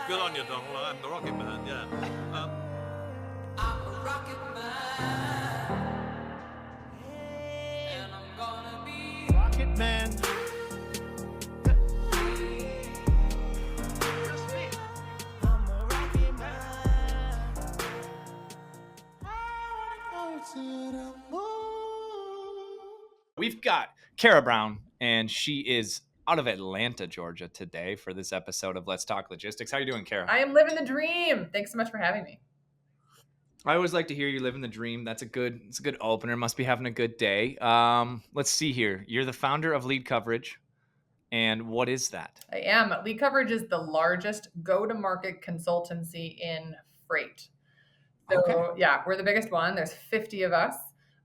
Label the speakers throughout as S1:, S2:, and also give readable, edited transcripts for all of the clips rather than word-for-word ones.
S1: Good on you, Donald. I'm the Rocket Man, yeah. I'm a Rocket Man. And I'm gonna be Rocket Man. I'm a Rocket Man. I wanna go to the moon.
S2: We've got Kara Brown, and she is out of Atlanta, Georgia today for this episode of Let's Talk Logistics. How are you doing, Kara?
S3: I am living the dream. Thanks so much for having me.
S2: I always like to hear you living the dream. It's a good opener. Must be having a good day. Let's see here. You're the founder of Lead Coverage. And what is that?
S3: I am. Lead Coverage is the largest go-to-market consultancy in freight. So,
S2: Okay.
S3: Yeah, we're the biggest one. There's 50 of us.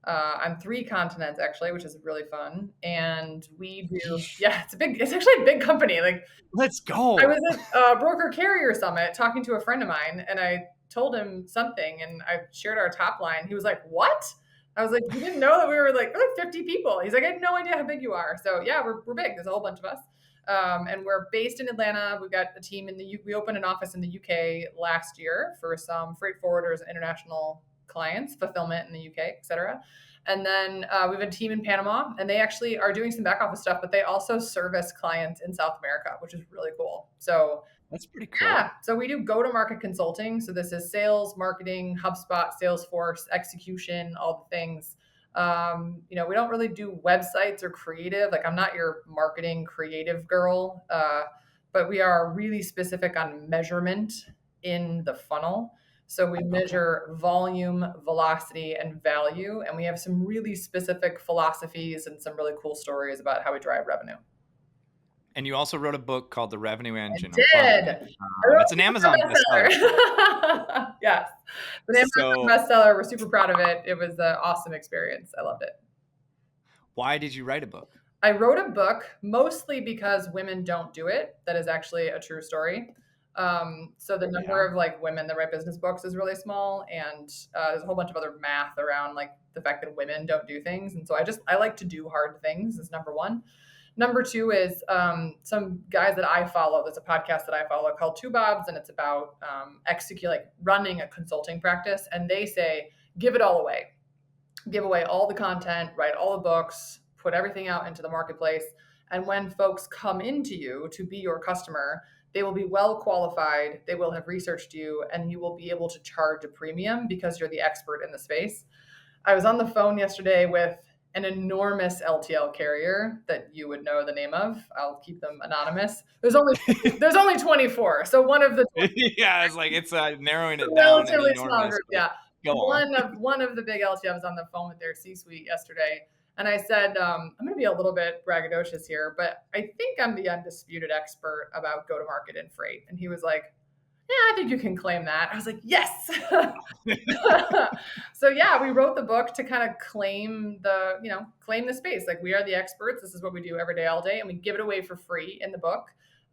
S3: On 3 continents, actually, which is really fun. And we do, it's actually a big company. Like,
S2: let's go.
S3: I was at a broker carrier summit talking to a friend of mine, and I told him something, and I shared our top line. He was like, "What?" I was like, "You didn't know that we were like 50 people?" He's like, "I had no idea how big you are." So yeah, we're big. There's a whole bunch of us. And we're based in Atlanta. We've got a team we opened an office in the UK last year for some freight forwarders and international clients, fulfillment in the UK, et cetera. And then we have a team in Panama, and they actually are doing some back office stuff, but they also service clients in South America, which is really cool. So
S2: that's pretty cool.
S3: Yeah. So we do go-to-market consulting. So this is sales, marketing, HubSpot, Salesforce, execution, all the things. We don't really do websites or creative. Like, I'm not your marketing creative girl, but we are really specific on measurement in the funnel. So we measure volume, velocity, and value. And we have some really specific philosophies and some really cool stories about how we drive revenue.
S2: And you also wrote a book called The Revenue Engine.
S3: I did.
S2: It's an Amazon bestseller.
S3: Yes. It's an Amazon bestseller. We're super proud of it. It was an awesome experience. I loved it.
S2: Why did you write a book?
S3: I wrote a book mostly because women don't do it. That is actually a true story. So the number of women that write business books is really small, and there's a whole bunch of other math around the fact that women don't do things. And so I like to do hard things is number one. Number two is some guys that I follow. There's a podcast that I follow called Two Bobs, and it's about running a consulting practice. And they say, give it all away. Give away all the content, write all the books, put everything out into the marketplace. And when folks come into you to be your customer, they will be well qualified, they will have researched you, and you will be able to charge a premium because you're the expert in the space. I was on the phone yesterday with an enormous LTL carrier that you would know the name of. I'll keep them anonymous. There's only 24. So one of the
S2: yeah, it's narrowing it down.
S3: Relatively small group. Yeah. One of the big LTL was on the phone with their C-suite yesterday. And I said, I'm going to be a little bit braggadocious here, but I think I'm the undisputed expert about go-to-market and freight. And he was like, yeah, I think you can claim that. I was like, yes. So yeah, we wrote the book to kind of claim the space. Like, we are the experts. This is what we do every day, all day. And we give it away for free in the book.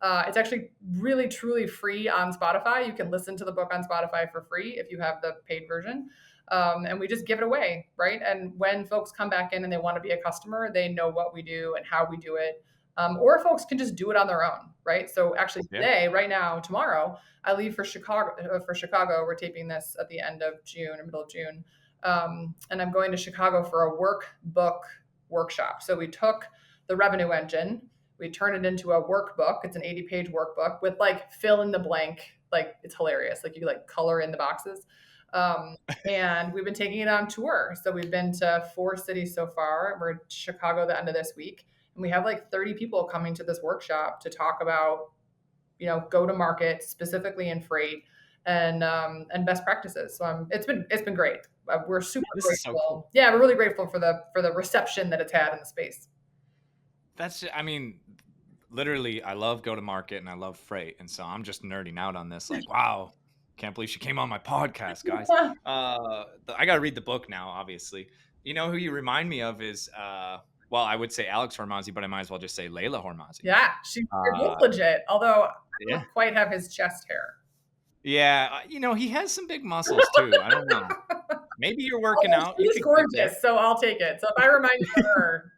S3: It's actually really, truly free on Spotify. You can listen to the book on Spotify for free if you have the paid version. And we just give it away, right? And when folks come back in and they want to be a customer, they know what we do and how we do it. Or folks can just do it on their own, right? So actually today, right now, tomorrow, I leave for Chicago. We're taping this at the end of June or middle of June. And I'm going to Chicago for a workbook workshop. So we took the Revenue Engine, we turned it into a workbook. It's an 80-page workbook with fill in the blank. It's hilarious. You color in the boxes. And we've been taking it on tour. So we've been to 4 cities so far. We're in Chicago the end of this week. And we have 30 people coming to this workshop to talk about, go to market specifically in freight and best practices. So it's been great. We're super grateful. So cool. Yeah, we're really grateful for the reception that it's had in the space.
S2: Literally, I love go to market and I love freight. And so I'm just nerding out on this. Wow. Can't believe she came on my podcast, guys. I got to read the book now, obviously. You know who you remind me of is, I would say Alex Hormozi, but I might as well just say Layla Hormozi.
S3: Yeah, she's legit, although I don't quite have his chest hair.
S2: Yeah, he has some big muscles too. I don't know. Maybe you're working out.
S3: She's gorgeous, so I'll take it. So if I remind you of her,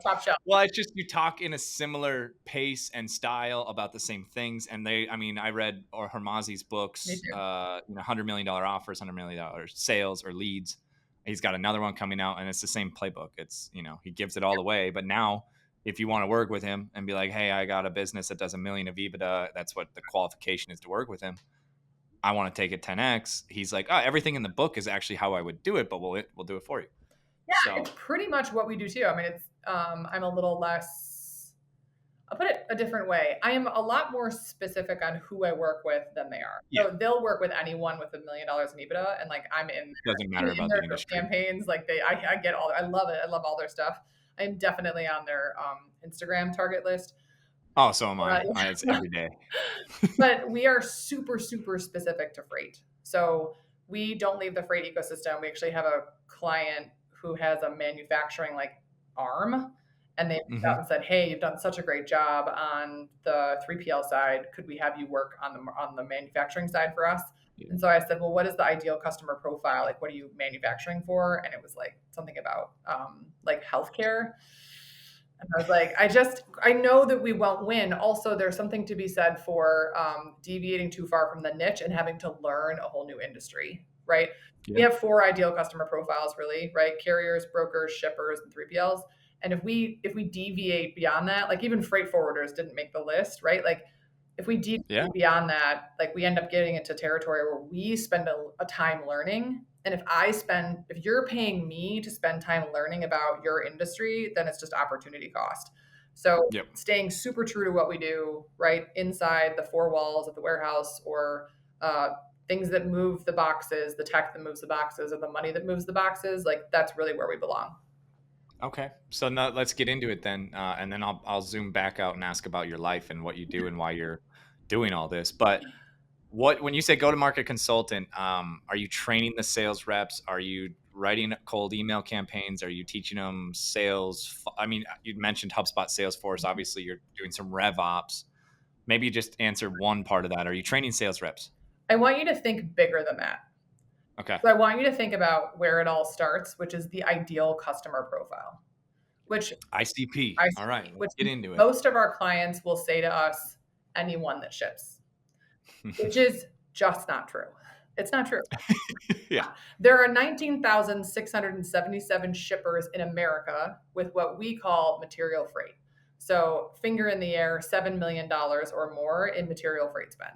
S3: top shelf.
S2: Well, it's just you talk in a similar pace and style about the same things. And I read Hormazi's books,
S3: Me too.
S2: $100 million offers, $100 million sales or leads. He's got another one coming out, and it's the same playbook. It's, he gives it all away. But now, if you want to work with him and be like, hey, I got a business that does $1 million of EBITDA, that's what the qualification is to work with him. I want to take it 10x. He's like, everything in the book is actually how I would do it, but we'll do it for you.
S3: Yeah,
S2: So
S3: it's pretty much what we do too. I mean, it's I'm a little less. I'll put it a different way. I am a lot more specific on who I work with than they are.
S2: Yeah.
S3: So they'll work with anyone with $1 million in EBITDA, and like I'm in.
S2: Doesn't matter about the industry.
S3: Campaigns. Like I get all. I love it. I love all their stuff. I'm definitely on their Instagram target list.
S2: Oh, so am I. It's every day.
S3: But we are super, super specific to freight. So we don't leave the freight ecosystem. We actually have a client who has a manufacturing arm, and they've
S2: Mhm.
S3: out and said, hey, you've done such a great job on the 3PL side. Could we have you work on the manufacturing side for us?
S2: Yeah.
S3: And so I said, well, what is the ideal customer profile? Like, what are you manufacturing for? And it was like something about like healthcare. And I was like, I know that we won't win. Also, there's something to be said for deviating too far from the niche and having to learn a whole new industry, right?
S2: Yeah.
S3: We have 4 ideal customer profiles, really, right? Carriers, brokers, shippers, and 3PLs. And if we deviate beyond that, like even freight forwarders didn't make the list, right? Like if we deviate beyond that, like we end up getting into territory where we spend a time learning. And if you're paying me to spend time learning about your industry, then it's just opportunity cost. So staying super true to what we do, right? Inside the 4 walls of the warehouse, or things that move the boxes, the tech that moves the boxes, or the money that moves the boxes, like that's really where we belong.
S2: Okay. So now let's get into it then. And then I'll zoom back out and ask about your life and what you do and why you're doing all this. But when you say go-to-market consultant, are you training the sales reps? Are you writing cold email campaigns? Are you teaching them sales? I mean, you mentioned HubSpot, Salesforce. Obviously, you're doing some rev ops. Maybe you just answer one part of that. Are you training sales reps?
S3: I want you to think bigger than that.
S2: Okay.
S3: So I want you to think about where it all starts, which is the ideal customer profile, which
S2: ICP. All right, let's get into it.
S3: Most of our clients will say to us, anyone that ships. Which is just not true. It's not true.
S2: Yeah.
S3: There are 19,677 shippers in America with what we call material freight. So finger in the air, $7 million or more in material freight spend.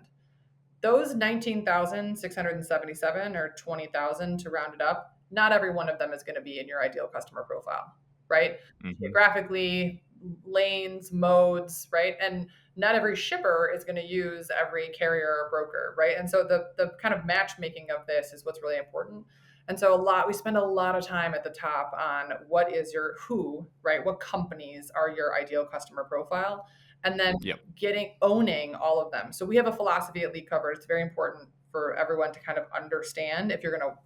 S3: Those 19,677 or 20,000 to round it up, not every one of them is going to be in your ideal customer profile, right? Mm-hmm. Geographically, lanes, modes, right? And not every shipper is going to use every carrier or broker, right? And so the kind of matchmaking of this is what's really important. And so we spend a lot of time at the top on what is your who, right? What companies are your ideal customer profile? And then owning all of them. So we have a philosophy at Lead Covered. It's very important for everyone to kind of understand if you're going to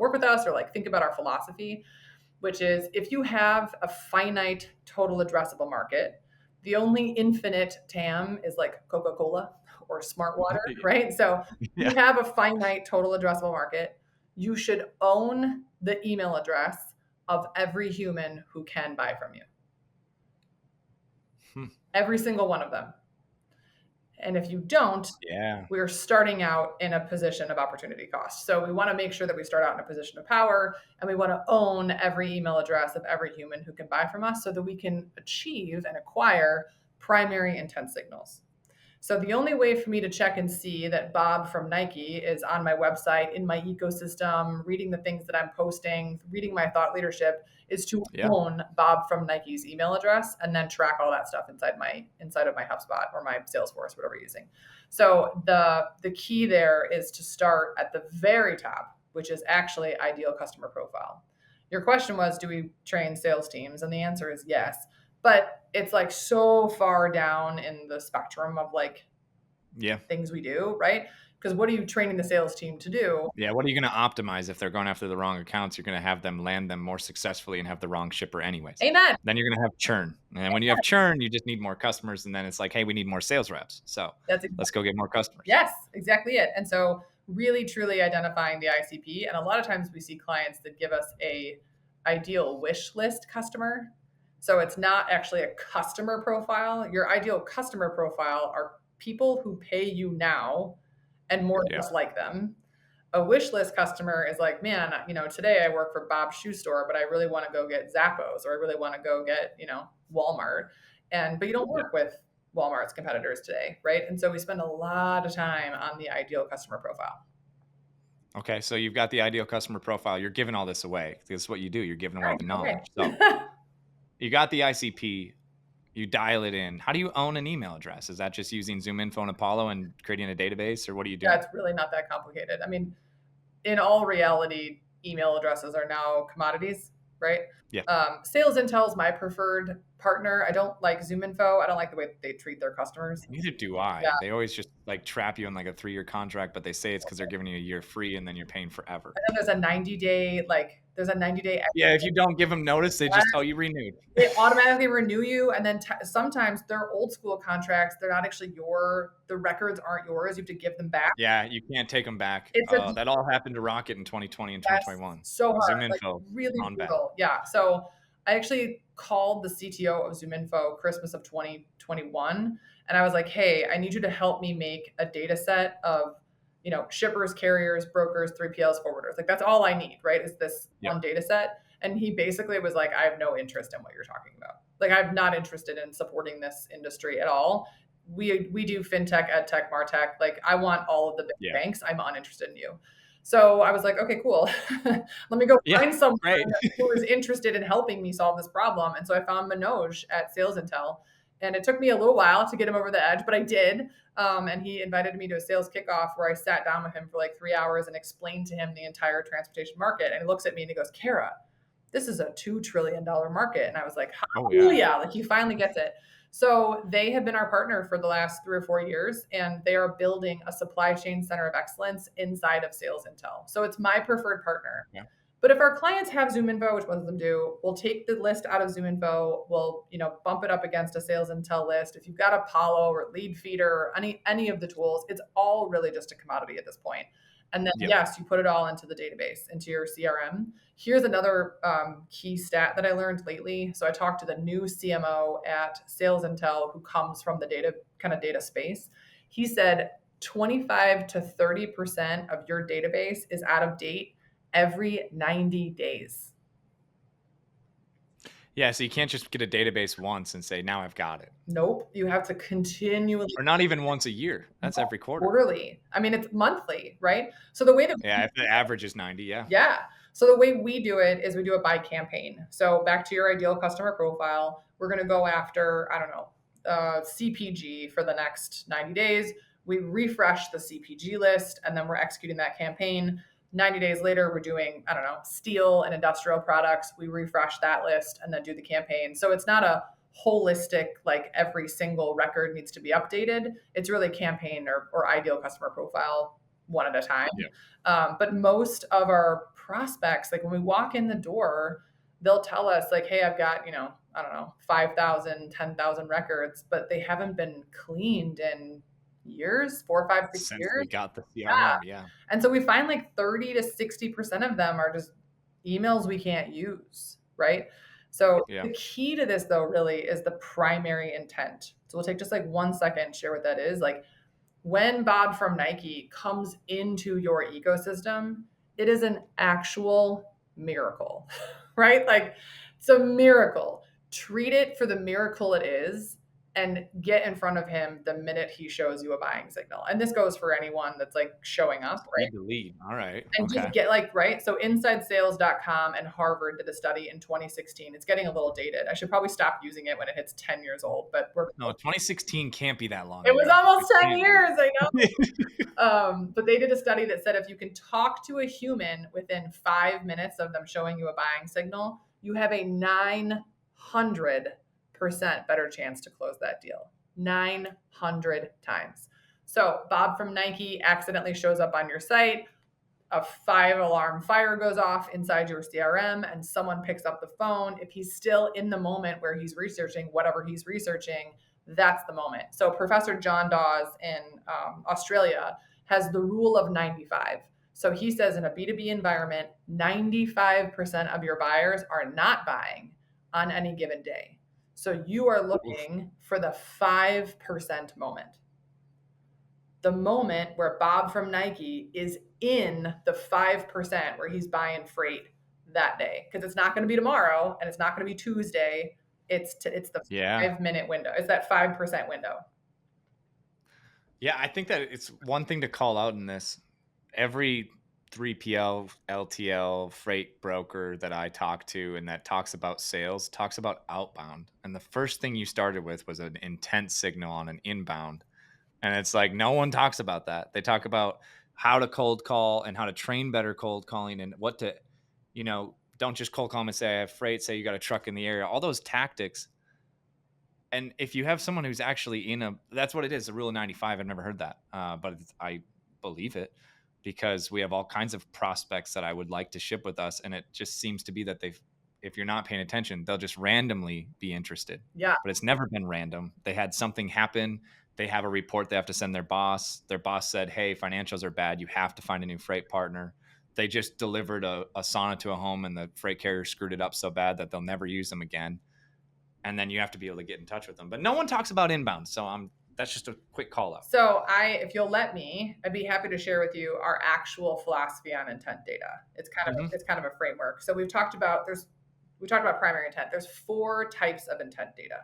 S3: work with us or think about our philosophy, which is if you have a finite total addressable market, the only infinite TAM is like Coca-Cola or Smart Water, right? So you have a finite total addressable market. You should own the email address of every human who can buy from you. Every single one of them. And if you don't, we're starting out in a position of opportunity cost. So we want to make sure that we start out in a position of power, and we want to own every email address of every human who can buy from us so that we can achieve and acquire primary intent signals. So the only way for me to check and see that Bob from Nike is on my website, in my ecosystem, reading the things that I'm posting, reading my thought leadership, is to own Bob from Nike's email address and then track all that stuff inside of my HubSpot or my Salesforce, whatever you're using. So the key there is to start at the very top, which is actually ideal customer profile. Your question was, do we train sales teams? And the answer is yes. But it's so far down in the spectrum of things we do, right? Because what are you training the sales team to do?
S2: Yeah, what are you going to optimize if they're going after the wrong accounts? You're going to have them land them more successfully and have the wrong shipper anyways.
S3: Amen.
S2: Then you're going to have churn. And when you have churn, you just need more customers. And then it's hey, we need more sales reps. So let's go get more customers.
S3: Yes, exactly it. And so really, truly identifying the ICP. And a lot of times we see clients that give us a ideal wish list customer. So it's not actually a customer profile. Your ideal customer profile are people who pay you now and more or
S2: Yeah.
S3: less like them. A wish list customer is like, man, today I work for Bob's shoe store, but I really want to go get Zappos, or I really want to go get, Walmart. But you don't work with Walmart's competitors today, right? And so we spend a lot of time on the ideal customer profile.
S2: Okay, so you've got the ideal customer profile. You're giving all this away. This is what you do. You're giving away the knowledge. So you got the ICP. You dial it in. How do you own an email address? Is that just using ZoomInfo and Apollo and creating a database, or what are you doing?
S3: Yeah, it's really not that complicated. I mean, in all reality, email addresses are now commodities, right?
S2: Yeah.
S3: Sales Intel is my preferred partner. I don't like ZoomInfo. I don't like the way they treat their customers.
S2: Neither do I.
S3: Yeah.
S2: They always just like trap you in like a 3-year contract, but they say it's because they're giving you a year free and then you're paying forever.
S3: And then there's a 90-day,
S2: Yeah, if you don't give them notice, they just tell you renewed.
S3: They automatically renew you, and then sometimes they're old school contracts. They're not actually the records aren't yours. You have to give them back.
S2: Yeah, you can't take them back. That all happened to Rocket in 2020 and 2021.
S3: So hard.
S2: ZoomInfo,
S3: really
S2: on back.
S3: brutal. Yeah. So I actually called the CTO of ZoomInfo Christmas of 2021, and I was like, hey, I need you to help me make a data set of shippers, carriers, brokers, 3PLs, forwarders. Like that's all I need, right? Is this one data set? And he basically was like, I have no interest in what you're talking about. Like I'm not interested in supporting this industry at all. We do fintech, edtech, martech. Like I want all of the big banks. I'm uninterested in you. So I was like, okay, cool. Let me go find someone who is interested in helping me solve this problem. And so I found Manoj at Sales Intel. And it took me a little while to get him over the edge, but I did. And he invited me to a sales kickoff where I sat down with him for like 3 hours and explained to him the entire transportation market. And he looks at me and he goes, Kara, this is a $2 trillion market. And I was like, hallelujah, like he finally gets it. So they have been our partner for the last 3 or 4 years, and they are building a supply chain center of excellence inside of Sales Intel. So it's my preferred partner. Yeah. But if our clients have ZoomInfo, which most of them do, we'll take the list out of ZoomInfo. We'll, bump it up against a Sales Intel list. If you've got Apollo or Leadfeeder or any of the tools, it's all really just a commodity at this point. And then, yes, you put it all into the database, into your CRM. Here's another key stat that I learned lately. So I talked to the new CMO at Sales Intel who comes from the data space. He said 25 to 30% of your database is out of date every 90 days.
S2: Yeah, so you can't just get a database once and say, now I've got it.
S3: Nope. You have to continually.
S2: Or not even once a year. That's every quarter.
S3: Quarterly. I mean, it's monthly, right? So the way that.
S2: Yeah, if the average is 90, yeah.
S3: Yeah. So the way we do it is we do it by campaign. So back to your ideal customer profile, we're going to go after, CPG for the next 90 days. We refresh the CPG list, and then we're executing that campaign. 90 days later, we're doing, steel and industrial products. We refresh that list and then do the campaign. So it's not a holistic, like every single record needs to be updated. It's really campaign or ideal customer profile one at a time. Yeah. But most of our prospects, like when we walk in the door, they'll tell us like, hey, I've got, 5,000, 10,000 records, but they haven't been cleaned in years, 4, 5, 6
S2: Since
S3: years.
S2: We got the CRM, yeah.
S3: And so we find like 30 to 60% of them are just emails we can't use, right? So the key to this though really is the primary intent. So we'll take just like 1 second and share what that is. Like when Bob from Nike comes into your ecosystem, it is an actual miracle, right? Like it's a miracle. Treat it for the miracle it is and get in front of him the minute he shows you a buying signal. And this goes for anyone that's like showing up, right?
S2: Lead. All right.
S3: And just get right. So InsideSales.com and Harvard did a study in 2016. It's getting a little dated. I should probably stop using it when it hits 10 years old, but
S2: 2016 can't be that long.
S3: It was almost 10 years, I know. But they did a study that said if you can talk to a human within 5 minutes of them showing you a buying signal, you have a 900% better chance to close that deal. 900 times. So Bob from Nike accidentally shows up on your site. A 5-alarm fire goes off inside your CRM and someone picks up the phone. If he's still in the moment where he's researching whatever he's researching, that's the moment. So Professor John Dawes in Australia has the rule of 95. So he says in a B2B environment, 95% of your buyers are not buying on any given day. So you are looking for the 5% moment. The moment where Bob from Nike is in the 5% where he's buying freight that day. Because it's not going to be tomorrow and it's not going to be Tuesday. It's the 5-minute window. It's that 5% window.
S2: Yeah, I think that it's one thing to call out in this. Every 3PL, LTL, freight broker that I talk to and that talks about sales talks about outbound. And the first thing you started with was an intent signal on an inbound. And it's like, no one talks about that. They talk about how to cold call and how to train better cold calling and what to, don't just cold call them and say, I have freight, say you got a truck in the area, all those tactics. And if you have someone who's actually that's what it is, a rule of 95. I've never heard that, but I believe it because we have all kinds of prospects that I would like to ship with us. And it just seems to be that if you're not paying attention, they'll just randomly be interested.
S3: Yeah.
S2: But it's never been random. They had something happen. They have a report they have to send their boss. Their boss said, hey, financials are bad. You have to find a new freight partner. They just delivered a sauna to a home and the freight carrier screwed it up so bad that they'll never use them again. And then you have to be able to get in touch with them. But no one talks about inbound. So that's just a quick call out.
S3: So if you'll let me, I'd be happy to share with you our actual philosophy on intent data. It's kind of a framework. So we talked about primary intent. There's 4 types of intent data.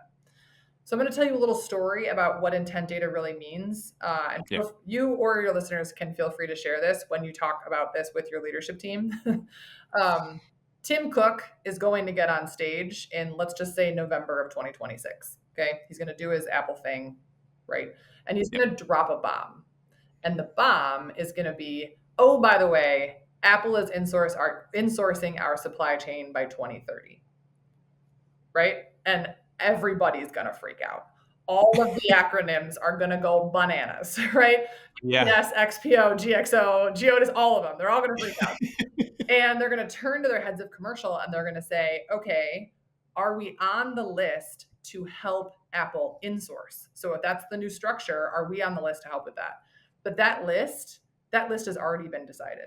S3: So I'm going to tell you a little story about what intent data really means. And you or your listeners can feel free to share this when you talk about this with your leadership team. Tim Cook is going to get on stage in, let's just say, November of 2026. Okay. He's going to do his Apple thing, right? And he's going to drop a bomb. And the bomb is going to be, oh, by the way, Apple is insourcing our supply chain by 2030. Right? And everybody's going to freak out. All of the acronyms are going to go bananas, right?
S2: Yeah.
S3: Yes, XPO, GXO, Geodis, all of them. They're all going to freak out. And they're going to turn to their heads of commercial and they're going to say, okay, are we on the list to help Apple insource? So if that's the new structure, are we on the list to help with that? But that list has already been decided.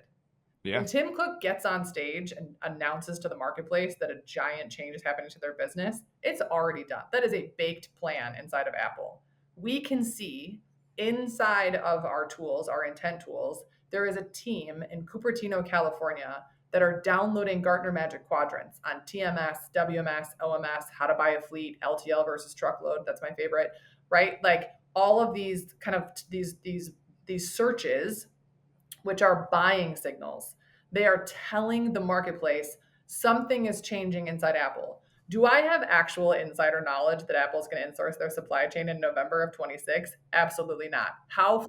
S2: Yeah.
S3: When Tim Cook gets on stage and announces to the marketplace that a giant change is happening to their business, it's already done. That is a baked plan inside of Apple. We can see inside of our tools, our intent tools, there is a team in Cupertino, California that are downloading Gartner Magic Quadrants on TMS, WMS, OMS, how to buy a fleet, LTL versus truckload. That's my favorite, right? Like all of these kind of these searches, which are buying signals. They are telling the marketplace something is changing inside Apple. Do I have actual insider knowledge that Apple's going to insource their supply chain in November of 26? Absolutely not.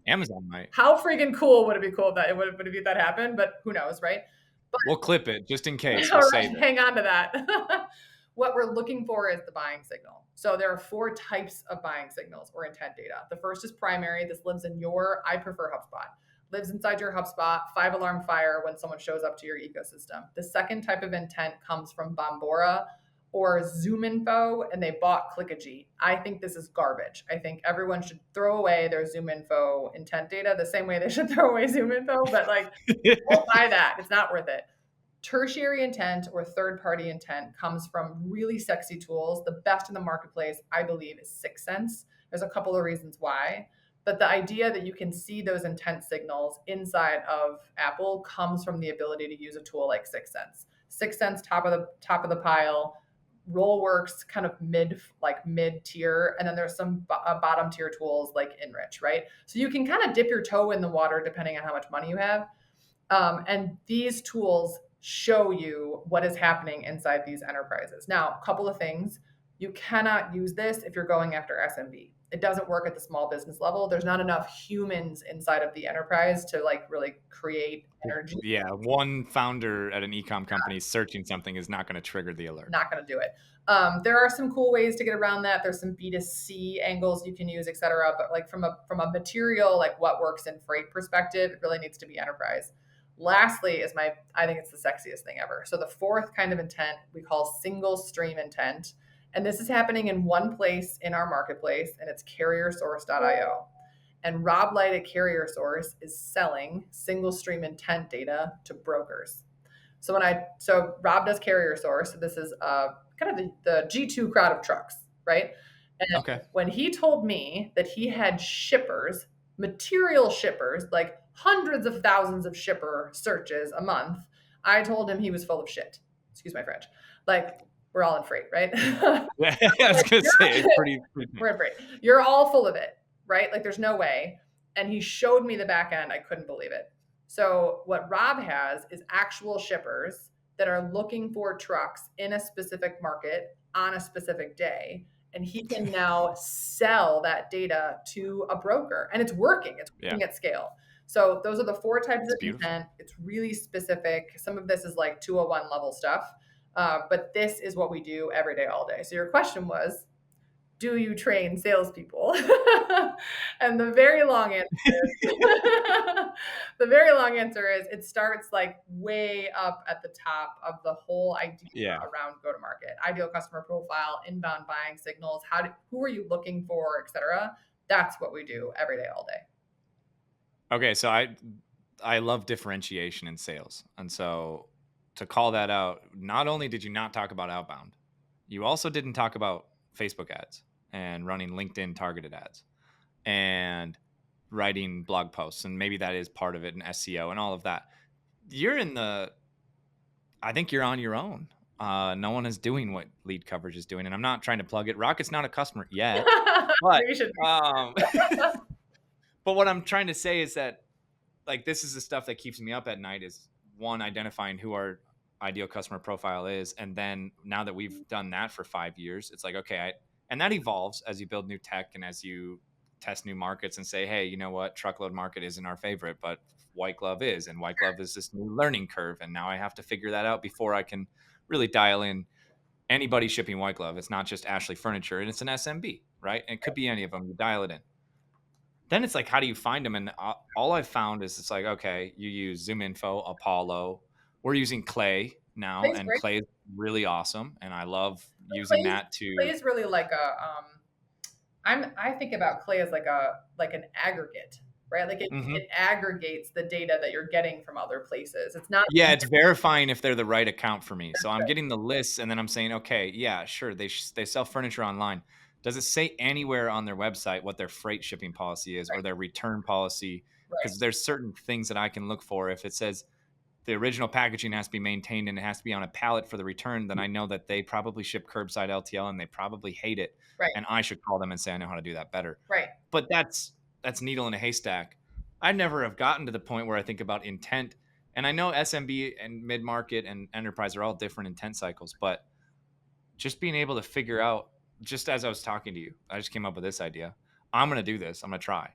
S2: Amazon might.
S3: How freaking cool would it be if that happened? But who knows, right? But,
S2: we'll clip it just in case.
S3: We'll save it. Hang on to that. What we're looking for is the buying signal. So there are 4 types of buying signals or intent data. The first is primary. This lives in I prefer HubSpot. Lives inside your HubSpot, 5-alarm fire when someone shows up to your ecosystem. The second type of intent comes from Bombora or ZoomInfo, and they bought Clickagy. I think this is garbage. I think everyone should throw away their ZoomInfo intent data the same way they should throw away ZoomInfo, but don't buy that. It's not worth it. Tertiary intent or third-party intent comes from really sexy tools. The best in the marketplace, I believe, is 6sense. There's a couple of reasons why. But the idea that you can see those intent signals inside of Apple comes from the ability to use a tool like 6sense. 6sense, top of the pile. Rollworks, kind of mid tier, and then there's some bottom tier tools like Enrich, right? So you can kind of dip your toe in the water depending on how much money you have. And these tools show you what is happening inside these enterprises. Now, a couple of things. You cannot use this if you're going after SMB. It doesn't work at the small business level. There's not enough humans inside of the enterprise to really create energy.
S2: Yeah, one founder at an e-com company searching something is not going to trigger the alert.
S3: Not going to do it. There are some cool ways to get around that. There's some B2C angles you can use, et cetera. But from a material, what works in freight perspective, it really needs to be enterprise. Lastly is I think it's the sexiest thing ever. So the 4th kind of intent we call single stream intent. And this is happening in one place in our marketplace, and it's carriersource.io. And Rob Light at CarrierSource is selling single stream intent data to brokers. So Rob does CarrierSource. So this is kind of the G2 crowd of trucks, right? And
S2: Okay.
S3: when he told me that he had shippers, material shippers, like hundreds of thousands of shipper searches a month, I told him he was full of shit. Excuse my French. Like, we're all in freight, right?
S2: Yeah, I was gonna say it's pretty.
S3: We're in freight. You're all full of it, right? Like, there's no way. And he showed me the back end. I couldn't believe it. So what Rob has is actual shippers that are looking for trucks in a specific market on a specific day. And he can now sell that data to a broker. And it's working. It's working at scale. So those are the 4 types of intent. It's really specific. Some of this is like 201 level stuff. But this is what we do every day, all day. So your question was, do you train salespeople? And the very long answer is it starts like way up at the top of the whole idea around go-to-market, ideal customer profile, inbound buying signals, who are you looking for, etc. That's what we do every day, all day.
S2: Okay, so I love differentiation in sales. And so to call that out, not only did you not talk about outbound, you also didn't talk about Facebook ads and running LinkedIn targeted ads and writing blog posts. And maybe that is part of it in SEO and all of that. I think you're on your own. No one is doing what Lead Coverage is doing. And I'm not trying to plug it. Rocket's not a customer yet. But, but what I'm trying to say is that, like, this is the stuff that keeps me up at night is, one, identifying who our ideal customer profile is. And then now that we've done that for 5 years, it's like, okay, and that evolves as you build new tech and as you test new markets and say, hey, you know what? Truckload market isn't our favorite, but white glove is. And white glove is this new learning curve. And now I have to figure that out before I can really dial in anybody shipping white glove. It's not just Ashley Furniture, and it's an SMB, right? And it could be any of them. You dial it in. Then it's like, how do you find them? And all I've found is it's like, okay, you use ZoomInfo, Apollo. We're using Clay now, and Clay is really awesome. And I love using that to.
S3: Clay is really like I think about Clay as like an aggregate, right? Like it aggregates the data that you're getting from other places. It's not.
S2: Yeah, it's verifying if they're the right account for me. So I'm getting the lists, and then I'm saying, okay, yeah, sure, they sell furniture online. Does it say anywhere on their website what their freight shipping policy is or their return policy? Because there's certain things that I can look for. If it says the original packaging has to be maintained and it has to be on a pallet for the return, then I know that they probably ship curbside LTL and they probably hate it.
S3: Right.
S2: And I should call them and say, I know how to do that better.
S3: Right.
S2: But that's needle in a haystack. I never have gotten to the point where I think about intent. And I know SMB and mid-market and enterprise are all different intent cycles, but just being able to figure out, just as I was talking to you, I just came up with this idea. I'm going to do this. I'm going to try.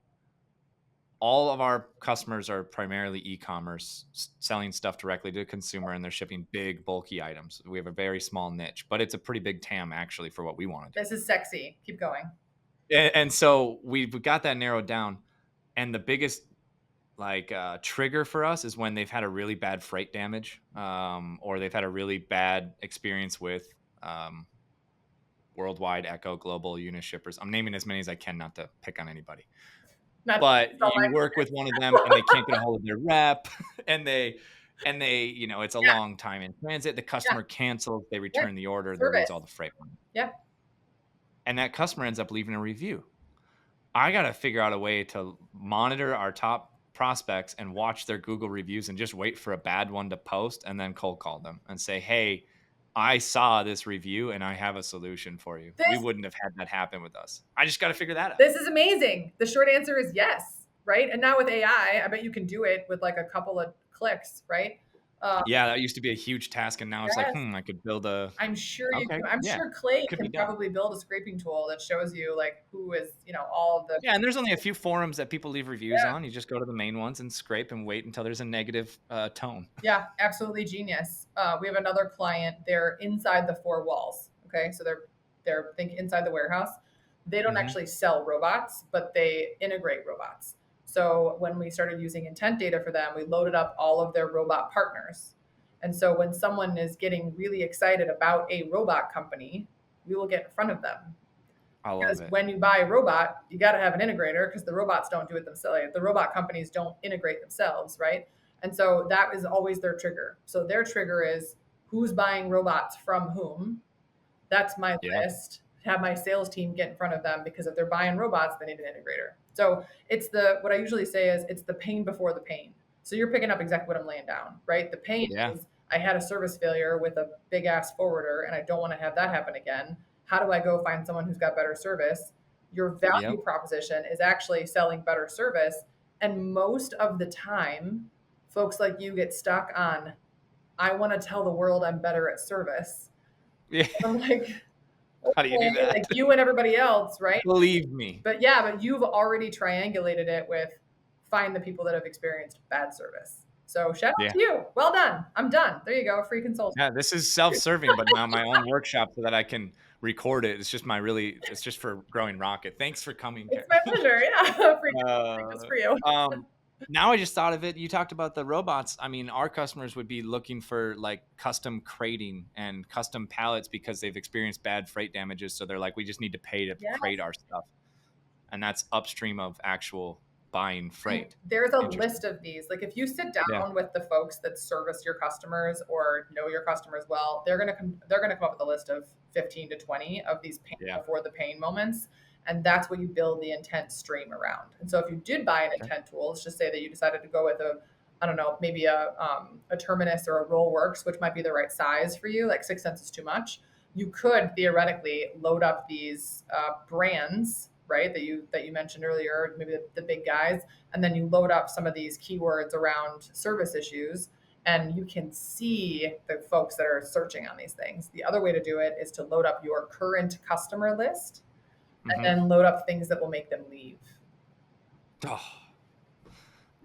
S2: All of our customers are primarily e-commerce, selling stuff directly to the consumer, and they're shipping big, bulky items. We have a very small niche, but it's a pretty big TAM actually for what we want to do.
S3: This is sexy. Keep going.
S2: And so we've got that narrowed down. And the biggest trigger for us is when they've had a really bad freight damage, or they've had a really bad experience with Worldwide, Echo, Global, Unishippers. I'm naming as many as I can, not to pick on anybody. But you work with one of them and they can't get a hold of their rep, and they, it's a long time in transit. The customer cancels, they return the order, they lose all the freight money.
S3: Yeah.
S2: And that customer ends up leaving a review. I got to figure out a way to monitor our top prospects and watch their Google reviews and just wait for a bad one to post and then cold call them and say, hey, I saw this review and I have a solution for you. We wouldn't have had that happen with us. I just got to figure that out.
S3: This is amazing. The short answer is yes, right? And now with AI, I bet you can do it with like a couple of clicks, right?
S2: Yeah, that used to be a huge task, and now it's like, I could build a.
S3: I'm sure sure Clay can probably build a scraping tool that shows you like who is, all of the.
S2: Yeah, and there's only a few forums that people leave reviews on. You just go to the main ones and scrape and wait until there's a negative tone.
S3: Yeah, absolutely genius. We have another client. They're inside the 4 walls. Okay, so they're inside the warehouse. They don't actually sell robots, but they integrate robots. So when we started using intent data for them, we loaded up all of their robot partners. And so when someone is getting really excited about a robot company, we will get in front of them. Because when you buy a robot, you got to have an integrator because the robots don't do it themselves. The robot companies don't integrate themselves, right? And so that is always their trigger. So their trigger is who's buying robots from whom, That's my
S2: Yeah.
S3: list. Have my sales team get in front of them, because if they're buying robots, they need an integrator. So it's what I usually say is it's the pain before the pain. So you're picking up exactly what I'm laying down, right? The pain
S2: Yeah.
S3: is I had a service failure with a big ass forwarder and I don't want to have that happen again. How do I go find someone who's got better service? Your value
S2: Yep.
S3: proposition is actually selling better service. And most of the time, folks like you get stuck on, I want to tell the world I'm better at service.
S2: Yeah.
S3: I'm like,
S2: How do you do
S3: okay,
S2: that?
S3: like you and everybody else, right?
S2: Believe me.
S3: But yeah, but you've already triangulated it with find the people that have experienced bad service. So shout out
S2: Yeah.
S3: to you. Well done. I'm done. There you go. Free consulting.
S2: Yeah, this is self-serving, but now my own workshop so that I can record it. It's just for growing Rocket. Thanks for coming,
S3: It's my
S2: Karen.
S3: pleasure. Yeah. Free
S2: Uh,
S3: just for you.
S2: now I just thought of it. You talked about the robots. I mean, our customers would be looking for like custom crating and custom pallets because they've experienced bad freight damages. So they're like, we just need to pay to
S3: Yes.
S2: crate our stuff. And that's upstream of actual buying freight.
S3: There's a
S2: Interesting.
S3: list of these. Like if you sit down
S2: Yeah.
S3: with the folks that service your customers or know your customers well, they're gonna come up with a list of 15 to 20 of these pain
S2: Yeah.
S3: before the pain moments. And that's what you build the intent stream around. And so if you did buy an
S2: Okay.
S3: intent tool, let's just say that you decided to go with I don't know, maybe a Terminus or a Rollworks, which might be the right size for you, like 6 cents is too much. You could theoretically load up these brands, right, that you mentioned earlier, maybe the big guys, and then you load up some of these keywords around service issues, and you can see the folks that are searching on these things. The other way to do it is to load up your current customer list and
S2: Mhm.
S3: then load up things that will make them leave.
S2: Oh,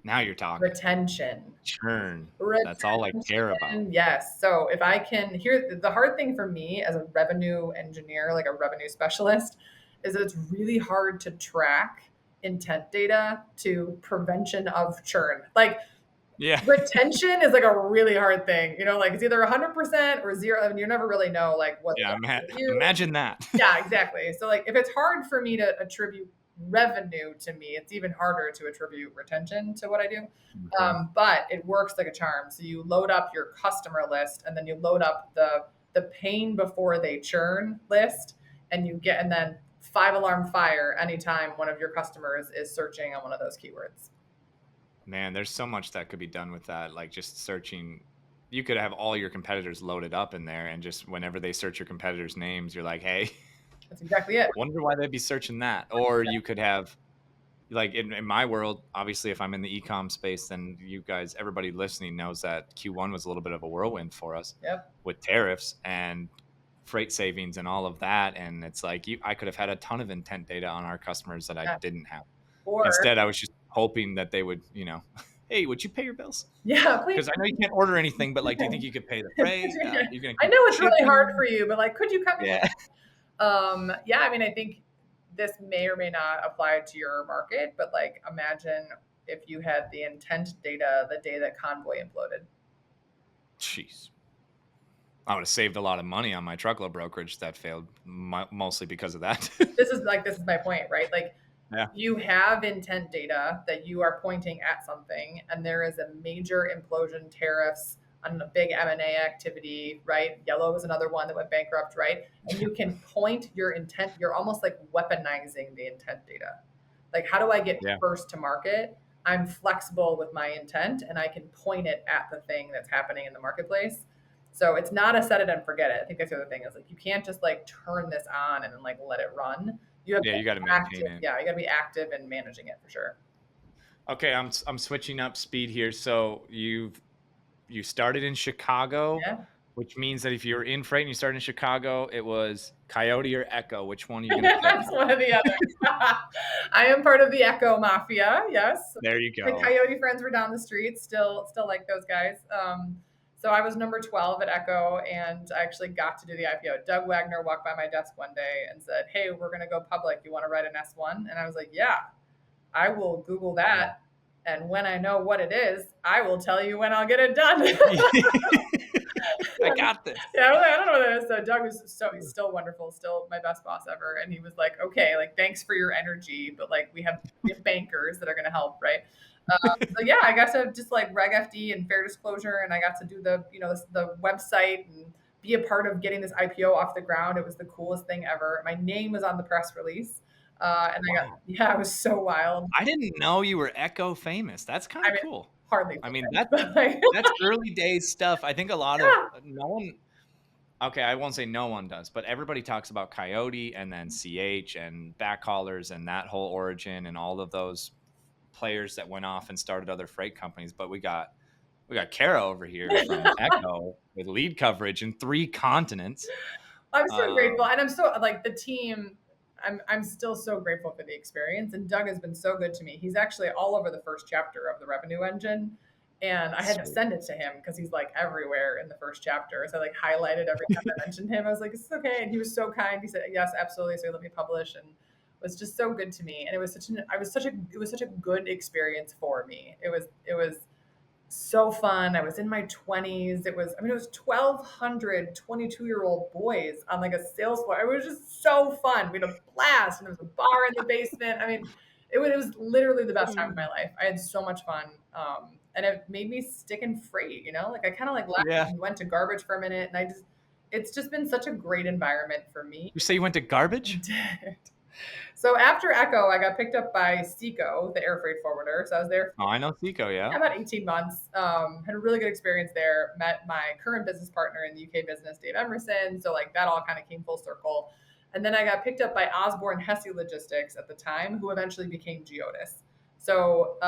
S2: now you're talking.
S3: Retention.
S2: Churn. That's all I care about.
S3: Yes. So if I can the hard thing for me as a revenue engineer, like a revenue specialist, is that it's really hard to track intent data to prevention of churn. Like
S2: Yeah.
S3: retention is like a really hard thing. You know, like it's either 100% or zero, and you never really know like what.
S2: Yeah. Imagine that.
S3: Yeah, exactly. So like if it's hard for me to attribute revenue to me, it's even harder to attribute retention to what I do. But it works like a charm. So you load up your customer list, and then you load up the pain before they churn list, and then 5-alarm fire anytime one of your customers is searching on one of those keywords.
S2: Man, there's so much that could be done with that. Like just searching, you could have all your competitors loaded up in there, and just whenever they search your competitors' names, you're like, hey,
S3: That's exactly it.
S2: wonder why they'd be searching that. Or you could have, like in my world, obviously, if I'm in the e-com space, then you guys, everybody listening knows that Q1 was a little bit of a whirlwind for us.
S3: Yep.
S2: With tariffs and freight savings and all of that. And it's like, I could have had a ton of intent data on our customers that I didn't have.
S3: Or
S2: instead, I was just hoping that they would, hey, would you pay your bills?
S3: yeah, please.
S2: Because I know you can't order anything, but like, do you think you could pay the freight?
S3: I know it's really hard for you, but like, could you come in?
S2: Yeah.
S3: Yeah, I mean, I think this may or may not apply to your market, but like, imagine if you had the intent data the day that Convoy imploded.
S2: Jeez. I would have saved a lot of money on my truckload brokerage that failed mostly because of that.
S3: This is my point, right? Like,
S2: yeah.
S3: You have intent data that you are pointing at something, and there is a major implosion, tariffs, on a big M&A activity, right? Yellow is another one that went bankrupt, right? And you can point your intent. You're almost like weaponizing the intent data. Like, how do I get first to market? I'm flexible with my intent, and I can point it at the thing that's happening in the marketplace. So it's not a set it and forget it. I think that's the other thing is like, you can't just like turn this on and then like let it run. You got to maintain it. Yeah, you got to be active in managing it for sure.
S2: Okay, I'm switching up speed here. So you started in Chicago, which means that if you were in freight and you started in Chicago, it was Coyote or Echo. Which one are you going to pick?
S3: That's one of the others. I am part of the Echo Mafia. Yes.
S2: There you go.
S3: The Coyote friends were down the street. Still like those guys. So I was number 12 at Echo, and I actually got to do the IPO. Doug Wagner walked by my desk one day and said, "Hey, we're going to go public. You want to write an S1?" And I was like, "Yeah, I will Google that. And when I know what it is, I will tell you when I'll get it done."
S2: I got this.
S3: Yeah, I don't know what it is. So Doug he's still wonderful, still my best boss ever. And he was like, "Okay, like, thanks for your energy, but like we have bankers that are going to help, right?" So yeah, I got to just like Reg FD and fair disclosure, and I got to do the website and be a part of getting this IPO off the ground. It was the coolest thing ever. My name was on the press release. And it was so wild.
S2: I didn't know you were Echo famous. That's kind of cool.
S3: Hardly.
S2: I mean,
S3: famous,
S2: that's early days stuff. I think a lot of no one. Okay, I won't say no one does, but everybody talks about Coyote and then CH and Backhaulers and that whole origin and all of those players that went off and started other freight companies. But we got Kara over here from Echo with lead coverage in 3 continents.
S3: I'm so grateful, and I'm so like the team. I'm still so grateful for the experience, and Doug has been so good to me. He's actually all over the first chapter of the Revenue Engine, and I had to send it to him because he's like everywhere in the first chapter. So I like highlighted every time I mentioned him. I was like, "It's okay," and he was so kind. He said, "Yes, absolutely." So he let me publish, and was just so good to me. And it was such a good experience for me. It was so fun. I was in my 20s. It was 1,200 22-year-old boys on like a sales floor. It was just so fun. We had a blast, and there was a bar in the basement. I mean, it was literally the best time of my life. I had so much fun. And it made me stick in freight, like I kind of like left and went to garbage for a minute. And it's just been such a great environment for me.
S2: You say you went to garbage?
S3: I did. So after Echo, I got picked up by Seco, the air freight forwarder. So I was there.
S2: Oh, I know Seco, yeah.
S3: About 18 months. Had a really good experience there. Met my current business partner in the UK business, Dave Emerson. So like that all kind of came full circle. And then I got picked up by Osborne Hesse Logistics at the time, who eventually became Geodis. So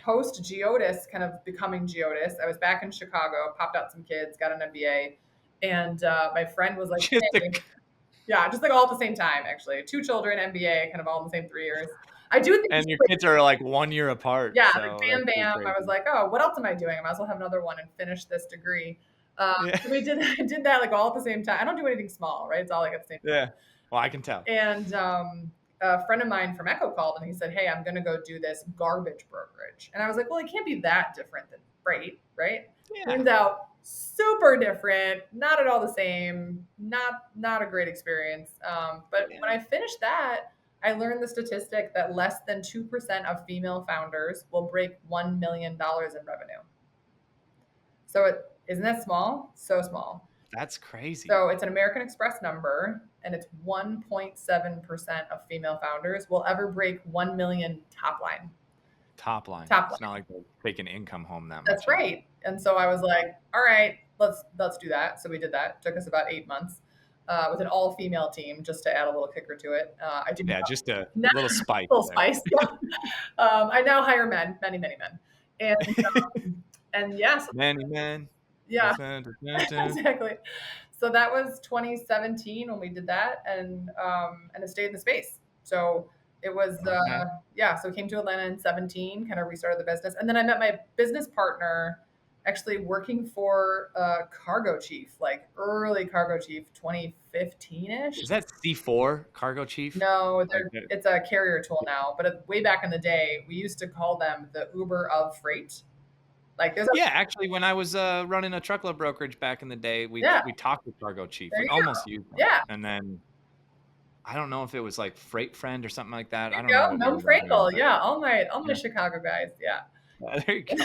S3: post Geodis, kind of becoming Geodis, I was back in Chicago, popped out some kids, got an MBA, and my friend was like, hey, yeah, just like all at the same time, actually. 2 children, MBA, kind of all in the same 3 years. I do think.
S2: And your kids are like 1 year apart.
S3: Yeah, so like bam, bam. I was like, oh, what else am I doing? I might as well have another one and finish this degree. So I did that like all at the same time. I don't do anything small, right? It's all like at the same time.
S2: Yeah, well, I can tell.
S3: And a friend of mine from Echo called and he said, hey, I'm going to go do this garbage brokerage. And I was like, well, it can't be that different than freight, right? Yeah. Turns out super different, not at all the same, not a great experience. But when I finished that, I learned the statistic that less than 2% of female founders will break $1 million in revenue. So isn't that small? So small.
S2: That's crazy.
S3: So it's an American Express number, and it's 1.7% of female founders will ever break 1 million top line.
S2: Top line. It's not like they're taking income home that much.
S3: That's right. And so I was like, all right, let's do that. So we did that. It took us about 8 months with an all-female team, just to add a little kicker to it.
S2: Just a little spice.
S3: A little spice. I now hire men, many men, and yes,
S2: many men.
S3: Yeah, exactly. So that was 2017 when we did that, and it stayed in the space. So it was, so we came to Atlanta in 17, kind of restarted the business. And then I met my business partner actually working for Cargo Chief, like early Cargo Chief, 2015-ish.
S2: Is that C4 Cargo Chief?
S3: No, it's a carrier tool now. But way back in the day, we used to call them the Uber of freight. Like
S2: actually, when I was running a truckload brokerage back in the day, we talked to Cargo Chief. We almost used them.
S3: Yeah.
S2: And then I don't know if it was like Freight Friend or something like that.
S3: I don't know. No Frankel. Yeah. All my Chicago guys. Yeah.
S2: There you go.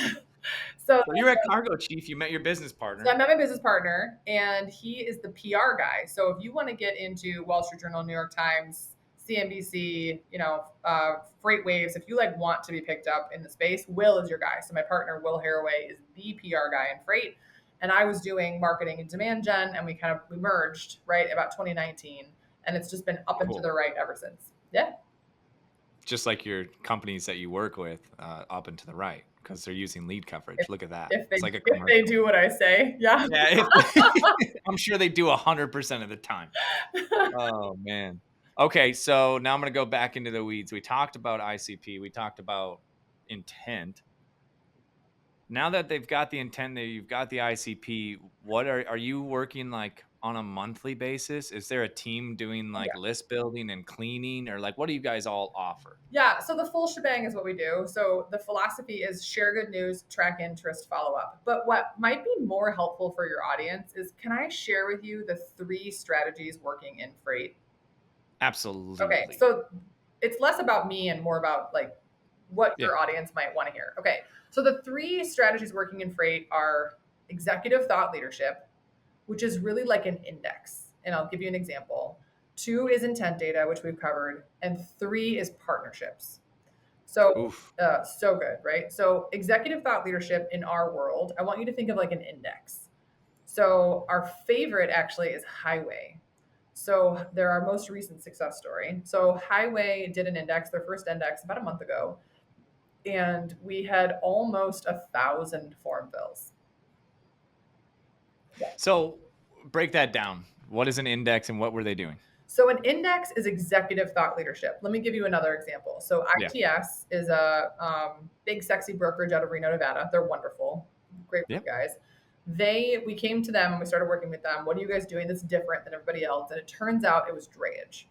S3: So
S2: you're at Cargo Chief. You met your business partner.
S3: So I met my business partner, and he is the PR guy. So if you want to get into Wall Street Journal, New York Times, CNBC, Freight Waves, if you want to be picked up in the space, Will is your guy. So my partner, Will Haraway, is the PR guy in freight. And I was doing marketing and demand gen, and we merged right about 2019. And it's just been up and to the right ever since. Yeah.
S2: Just like your companies that you work with, up and to the right, because they're using lead coverage. Look at that.
S3: If they do what I say. Yeah.
S2: I'm sure they do 100% of the time. Oh, man. Okay, so now I'm going to go back into the weeds. We talked about ICP. We talked about intent. Now that they've got the intent, you've got the ICP, what are you working like on a monthly basis? Is there a team doing list building and cleaning, or what do you guys all offer?
S3: Yeah, so the full shebang is what we do. So the philosophy is share good news, track interest, follow up. But what might be more helpful for your audience is, can I share with you the 3 strategies working in freight?
S2: Absolutely.
S3: Okay, so it's less about me and more about what your audience might want to hear. Okay, so the 3 strategies working in freight are executive thought leadership, which is really like an index. And I'll give you an example. 2 is intent data, which we've covered, and 3 is partnerships. So,
S2: Oof.
S3: so good, right? So, executive thought leadership in our world, I want you to think of like an index. So, our favorite actually is Highway. So, they're our most recent success story. So, Highway did an index, their first index, about a month ago, and we had almost 1,000 form fills.
S2: So break that down. What is an index and what were they doing?
S3: So an index is executive thought leadership. Let me give you another example. So ITS is a big, sexy brokerage out of Reno, Nevada. They're wonderful, great guys. We came to them and we started working with them. What are you guys doing that's different than everybody else? And it turns out it was drayage.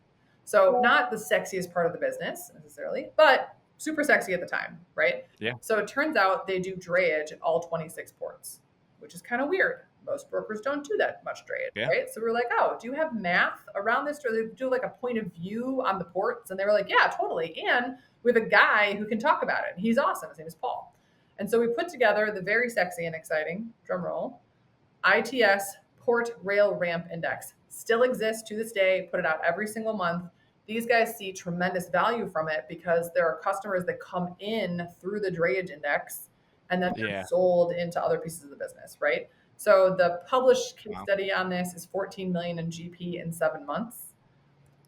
S3: So not the sexiest part of the business necessarily, but super sexy at the time, right?
S2: Yeah.
S3: So it turns out they do drayage at all 26 ports, which is kind of weird. Most brokers don't do that much drayage, right? So we're like, oh, do you have math around this? Or they do like a point of view on the ports? And they were like, yeah, totally. And we have a guy who can talk about it. He's awesome. His name is Paul. And so we put together the very sexy and exciting, drum roll, ITS Port Rail Ramp Index. Still exists to this day, put it out every single month. These guys see tremendous value from it because there are customers that come in through the drayage index and then they're sold into other pieces of the business, right? So the published case study on this is 14 million in GP in 7 months,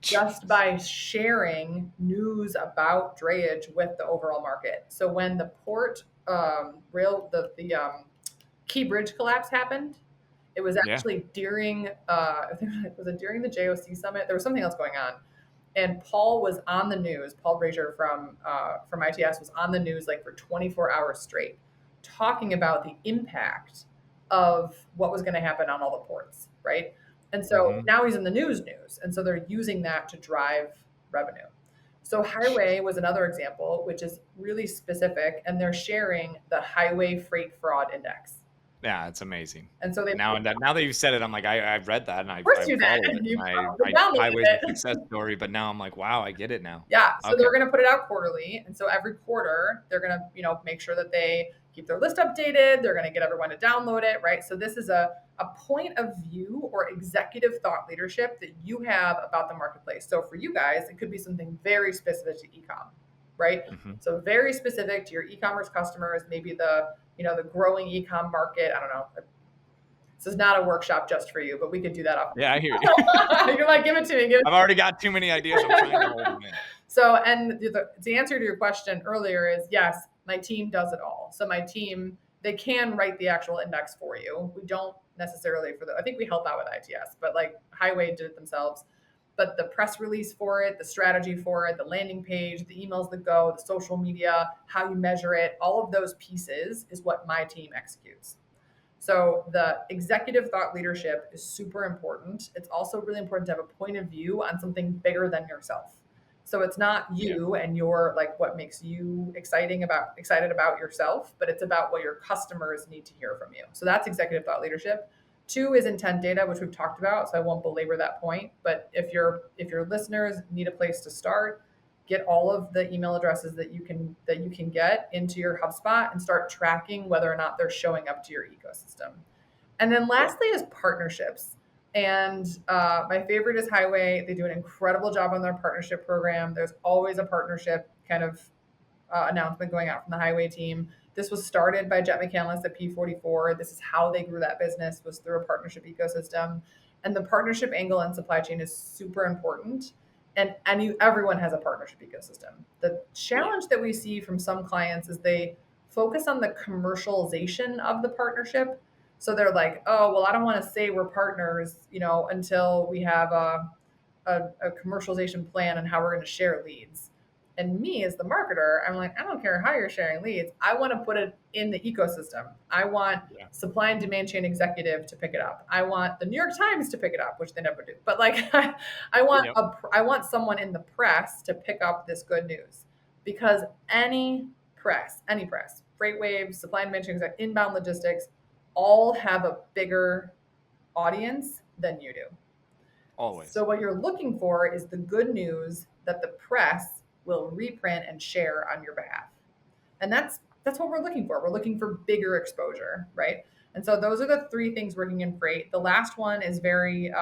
S3: just by sharing news about drayage with the overall market. So when the port Key Bridge collapse happened, it was actually during was it during the JOC summit? There was something else going on, and Paul was on the news. Paul Brazier from ITS was on the news like for 24 hours straight, talking about the impact of what was going to happen on all the ports, right? And so now he's in the news. And so they're using that to drive revenue. So Highway was another example, which is really specific, and they're sharing the Highway Freight Fraud Index.
S2: Yeah, it's amazing.
S3: And so
S2: now that you've said it, I'm like, I've read that and I
S3: followed
S2: it. Highway's a success story, but now I'm like, wow, I get it now.
S3: Yeah. So they're going to put it out quarterly. And so every quarter they're going to, make sure that they keep their list updated. They're going to get everyone to download it, right? So this is a point of view or executive thought leadership that you have about the marketplace. So for you guys, it could be something very specific to e-com, right? So very specific to your e-commerce customers, maybe the growing e-com market. I don't know. This is not a workshop just for you, but we could do that.
S2: Yeah, I hear you.
S3: You're like, give it to me.
S2: I've already got too many ideas. I'm trying to hold them in.
S3: So, and the answer to your question earlier is yes, my team does it all. So my team, they can write the actual index for you. We don't necessarily I think we help out with ITS, but like Highway did it themselves. But the press release for it, the strategy for it, the landing page, the emails that go, the social media, how you measure it, all of those pieces is what my team executes. So the executive thought leadership is super important. It's also really important to have a point of view on something bigger than yourself. So it's not you and your like what makes you excited about yourself, but it's about what your customers need to hear from you. So that's executive thought leadership. 2 is intent data, which we've talked about, so I won't belabor that point. But if your listeners need a place to start, get all of the email addresses that you can get into your HubSpot and start tracking whether or not they're showing up to your ecosystem. And then lastly is partnerships. And my favorite is Highway. They do an incredible job on their partnership program. There's always a partnership kind of announcement going out from the Highway team. This was started by Jet McCandless at P44. This is how they grew that business, was through a partnership ecosystem. And the partnership angle in supply chain is super important. And everyone has a partnership ecosystem. The challenge that we see from some clients is they focus on the commercialization of the partnership. So they're like, oh, well, I don't want to say we're partners, until we have a commercialization plan and how we're going to share leads. And me as the marketer, I'm like, I don't care how you're sharing leads. I want to put it in the ecosystem. I want supply and demand chain executive to pick it up. I want the New York Times to pick it up, which they never do. But like, I want someone in the press to pick up this good news, because any press, FreightWaves, supply and demand chain executive, inbound logistics, all have a bigger audience than you do.
S2: Always.
S3: So what you're looking for is the good news that the press will reprint and share on your behalf. And that's what we're looking for. We're looking for bigger exposure, right? And so those are the three things working in freight. The last one is very,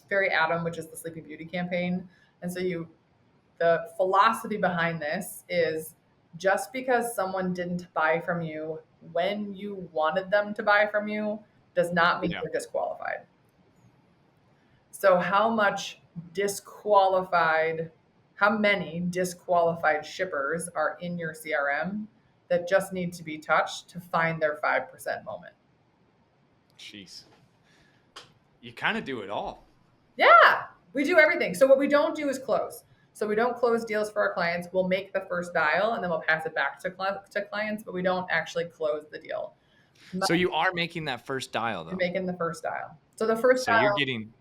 S3: very Adam, which is the Sleeping Beauty campaign. And so the philosophy behind this is just because someone didn't buy from you when you wanted them to buy from you does not mean they're disqualified. So how many disqualified shippers are in your CRM that just need to be touched to find their 5% moment?
S2: Jeez. You kind of do it all.
S3: Yeah, we do everything. So what we don't do is close. So we don't close deals for our clients. We'll make the first dial and then we'll pass it back to clients, but we don't actually close the deal.
S2: So you are making that first dial, though.
S3: You're making the first dial. So the first
S2: So
S3: dial,
S2: you're getting.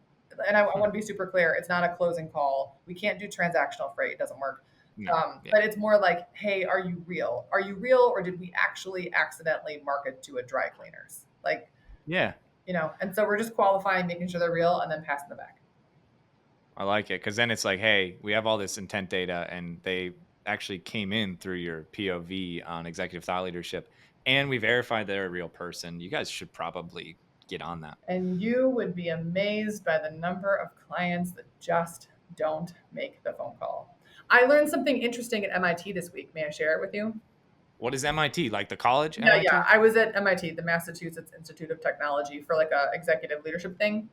S3: and I want to be super clear, it's not a closing call. We can't do transactional freight. It doesn't work.
S2: No,
S3: But it's more like, hey, are you real? Are you real, or did we actually accidentally market to a dry cleaners? Like,
S2: yeah.
S3: And so we're just qualifying, making sure they're real, and then passing them back.
S2: I like it because then it's like, hey, we have all this intent data, and they actually came in through your POV on executive thought leadership, and we verified they're a real person. You guys should probably get on that.
S3: And you would be amazed by the number of clients that just don't make the phone call. I learned something interesting at MIT this week. May I share it with you?
S2: What is MIT? Like the college?
S3: Yeah,
S2: MIT?
S3: yeah. I was at MIT, the Massachusetts Institute of Technology, for like a executive leadership thing.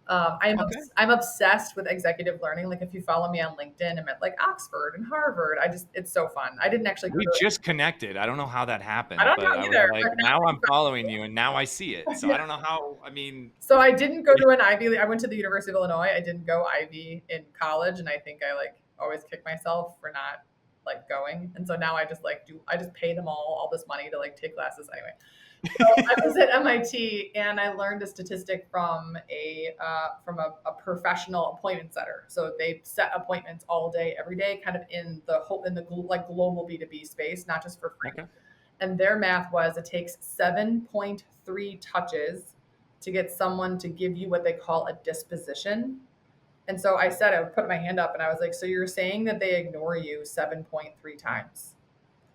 S3: I'm obsessed with executive learning. Like if you follow me on LinkedIn, I'm at like Oxford and Harvard. It's so fun. I didn't actually.
S2: We just connected. I don't know how that happened.
S3: I don't know either.
S2: Like now I'm following you, and now I see it. So I don't know how. I mean.
S3: So I didn't go to an Ivy League. I went to the University of Illinois. I didn't go Ivy in college, and I think I like always kick myself for not like going. And so now I just pay them all this money to like take classes anyway. So I was at MIT and I learned a statistic from a professional appointment setter. So they set appointments all day, every day, kind of in the like global B2B space, not just for free.
S2: Okay.
S3: And their math was it takes 7.3 touches to get someone to give you what they call a disposition. And so I put my hand up and I was like, so you're saying that they ignore you 7.3 times?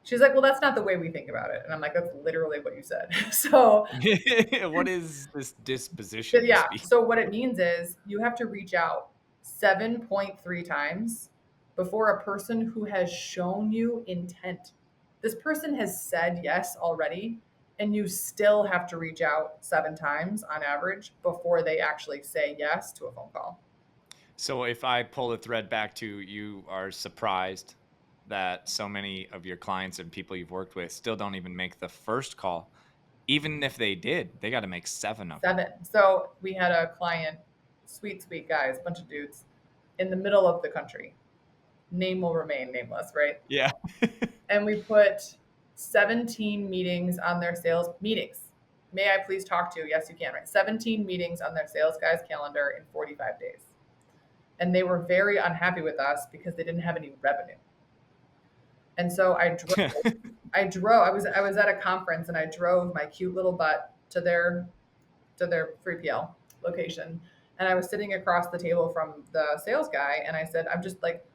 S3: She's like, well, that's not the way we think about it. And I'm like, that's literally what you said. So
S2: what is this disposition?
S3: yeah. So what it means is you have to reach out 7.3 times before a person who has shown you intent. This person has said yes already, and you still have to reach out 7 times on average before they actually say yes to a phone call.
S2: So if I pull the thread back to you are surprised that so many of your clients and people you've worked with still don't even make the first call. Even if they did, they got to make 7 of them.
S3: 7. So we had a client, sweet guys, bunch of dudes in the middle of the country. Name will remain nameless, right?
S2: Yeah.
S3: And we put 17 meetings on their sales meetings. May I please talk to you? Yes, you can, right? 17 meetings on their sales guy's calendar in 45 days. And they were very unhappy with us because they didn't have any revenue. And so I was at a conference and I drove my cute little butt to their 3PL location. And I was sitting across the table from the sales guy. And I said, I'm just like,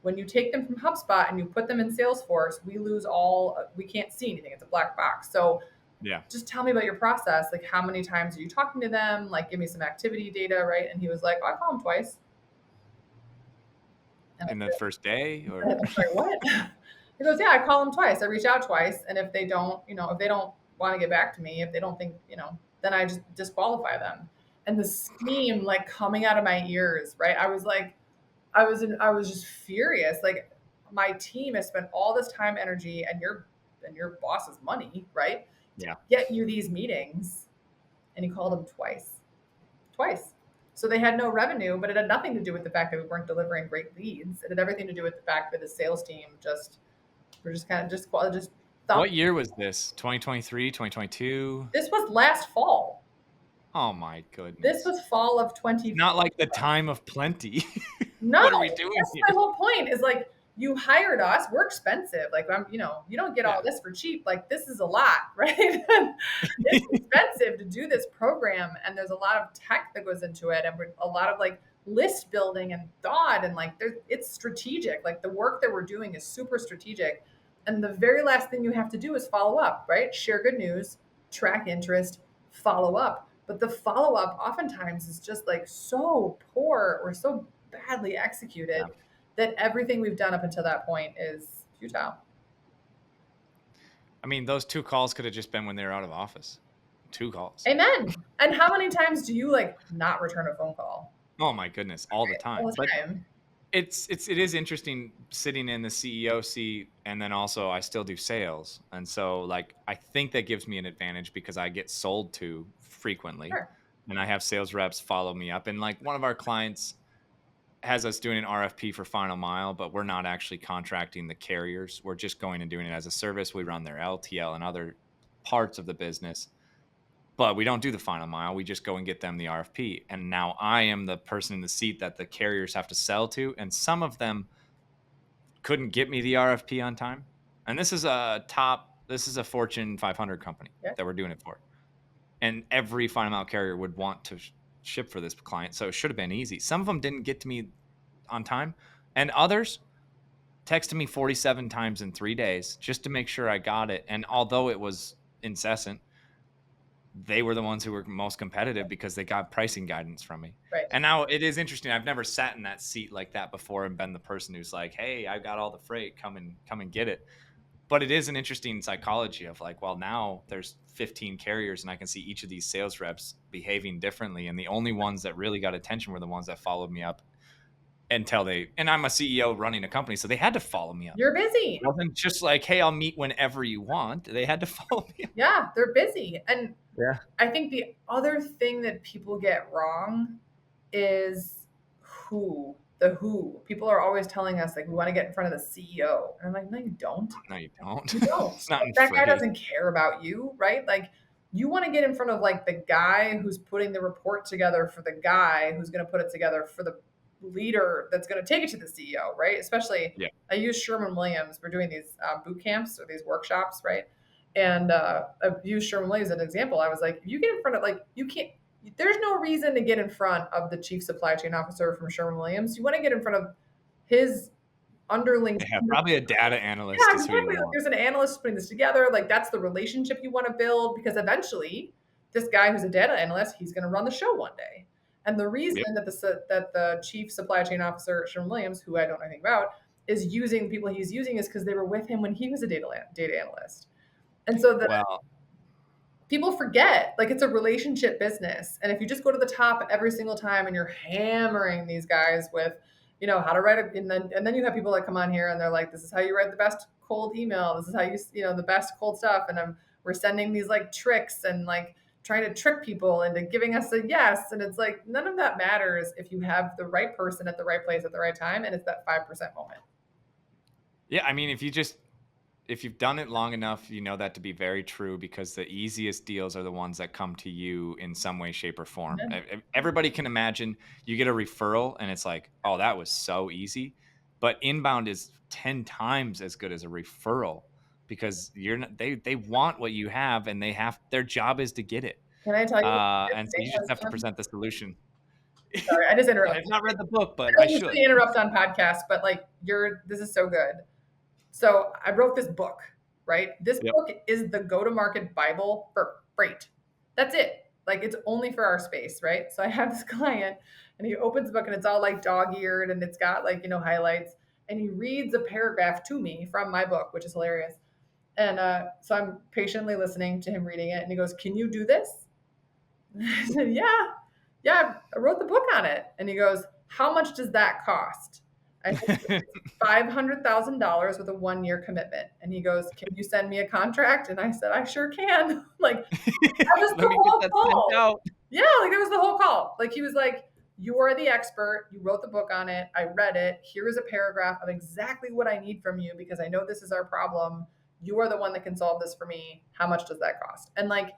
S3: when you take them from HubSpot and you put them in Salesforce, we can't see anything. It's a black box. So
S2: yeah,
S3: just tell me about your process. Like, how many times are you talking to them? Like, give me some activity data. Right. And he was like, I call them twice.
S2: In the first day? Or
S3: I was like, what? He goes, yeah, I call them twice. I reach out twice. And if they don't want to get back to me, if they don't think, then I just disqualify them. And the steam like coming out of my ears, right? I was just furious. Like my team has spent all this time, energy, and your boss's money, right?
S2: Yeah.
S3: Get you these meetings. And he called them twice. So they had no revenue, but it had nothing to do with the fact that we weren't delivering great leads. It had everything to do with the fact that the sales team we're just kind of just
S2: What year was this? 2023, 2022?
S3: This was last fall.
S2: Oh my goodness.
S3: This was fall of 20.
S2: Not like the time of plenty.
S3: No.
S2: What are we doing
S3: That's
S2: here?
S3: my whole point is like, you hired us, we're expensive. Like you don't get all this for cheap. Like this is a lot, right? It's expensive to do this program. And there's a lot of tech that goes into it. And a lot of like list building and thought. And like, it's strategic. Like the work that we're doing is super strategic. And the very last thing you have to do is follow up, right? Share good news, track interest, follow up. But the follow up oftentimes is just like so poor or so badly executed
S2: Yeah.
S3: that everything we've done up until that point is futile.
S2: I mean, those 2 calls could have just been when they were out of office. 2 calls.
S3: Amen. And how many times do you like not return a phone call?
S2: Oh my goodness, all the time.
S3: All the
S2: But
S3: time.
S2: it is interesting sitting in the CEO seat, and then also I still do sales. And so like I think that gives me an advantage because I get sold to frequently.
S3: Sure.
S2: And I have sales reps follow me up. And like one of our clients has us doing an RFP for final mile, but we're not actually contracting the carriers. We're just going and doing it as a service. We run their LTL and other parts of the business, but we don't do the final mile. We just go and get them the RFP. And now I am the person in the seat that the carriers have to sell to. And some of them couldn't get me the RFP on time. And this is a Fortune 500 company that we're doing it for. And every final mile carrier would want to ship for this client. So it should have been easy. Some of them didn't get to me on time, and others texted me 47 times in 3 days just to make sure I got it. And although it was incessant, they were the ones who were most competitive because they got pricing guidance from me.
S3: Right.
S2: And now it is interesting. I've never sat in that seat like that before and been the person who's like, hey, I've got all the freight, come and get it. But it is an interesting psychology of like, well, now there's 15 carriers and I can see each of these sales reps behaving differently. And the only ones that really got attention were the ones that followed me up and I'm a CEO running a company, so they had to follow me up.
S3: You're busy.
S2: It wasn't just like, hey, I'll meet whenever you want. They had to follow me up.
S3: Yeah, they're busy. And
S2: yeah,
S3: I think the other thing that people get wrong is who. People are always telling us like we want to get in front of the CEO. And I'm like, no, you don't.
S2: No, you don't.
S3: You don't.
S2: It's not
S3: that guy
S2: free.
S3: doesn't care about you, right? Like you want to get in front of like the guy who's putting the report together for the guy who's going to put it together for the leader that's going to take it to the CEO, right? Especially, I use Sherwin-Williams. We're doing these boot camps or these workshops, right? And I've used Sherwin-Williams as an example. I was like, if you get in front of like, you can't, there's no reason to get in front of the chief supply chain officer from Sherwin-Williams. You want to get in front of his underling.
S2: Yeah, probably a data analyst.
S3: Yeah, exactly. Like, there's an analyst putting this together. Like that's the relationship you want to build because eventually this guy who's a data analyst, he's going to run the show one day. And the reason that the chief supply chain officer at Sherwin-Williams, who I don't know anything about, is using the people he's using is because they were with him when he was a data analyst. And so people forget, like it's a relationship business. And if you just go to the top every single time and you're hammering these guys with, you know, how to write and then you have people that come on here and they're like, this is how you write the best cold email. This is how you know, the best cold stuff. And we're sending these like tricks and like trying to trick people into giving us a yes. And it's like, none of that matters if you have the right person at the right place at the right time. And it's that 5% moment.
S2: Yeah. I mean, if you've done it long enough, you know that to be very true because the easiest deals are the ones that come to you in some way, shape, or form. Yeah. Everybody can imagine you get a referral and it's like, oh, that was so easy. But inbound is 10 times as good as a referral because they want what you have and their job is to get it.
S3: Can I tell you?
S2: And so you just have to present the solution.
S3: Sorry, I just interrupted.
S2: I've not read the book, but
S3: I
S2: should.
S3: usually interrupt on podcasts, but like this is so good. So I wrote this book, right? This book is the go-to-market Bible for freight. That's it. Like it's only for our space, right? So I have this client and he opens the book and it's all like dog-eared and it's got like, you know, highlights. And he reads a paragraph to me from my book, which is hilarious. And so I'm patiently listening to him reading it. And he goes, can you do this? I said, yeah, I wrote the book on it. And he goes, how much does that cost? I said, $500,000 with a 1-year commitment. And he goes, can you send me a contract? And I said, I sure can. Like, that was the whole call. Yeah, like that was the whole call. Like he was like, you are the expert. You wrote the book on it. I read it. Here is a paragraph of exactly what I need from you because I know this is our problem. You are the one that can solve this for me. How much does that cost? And like,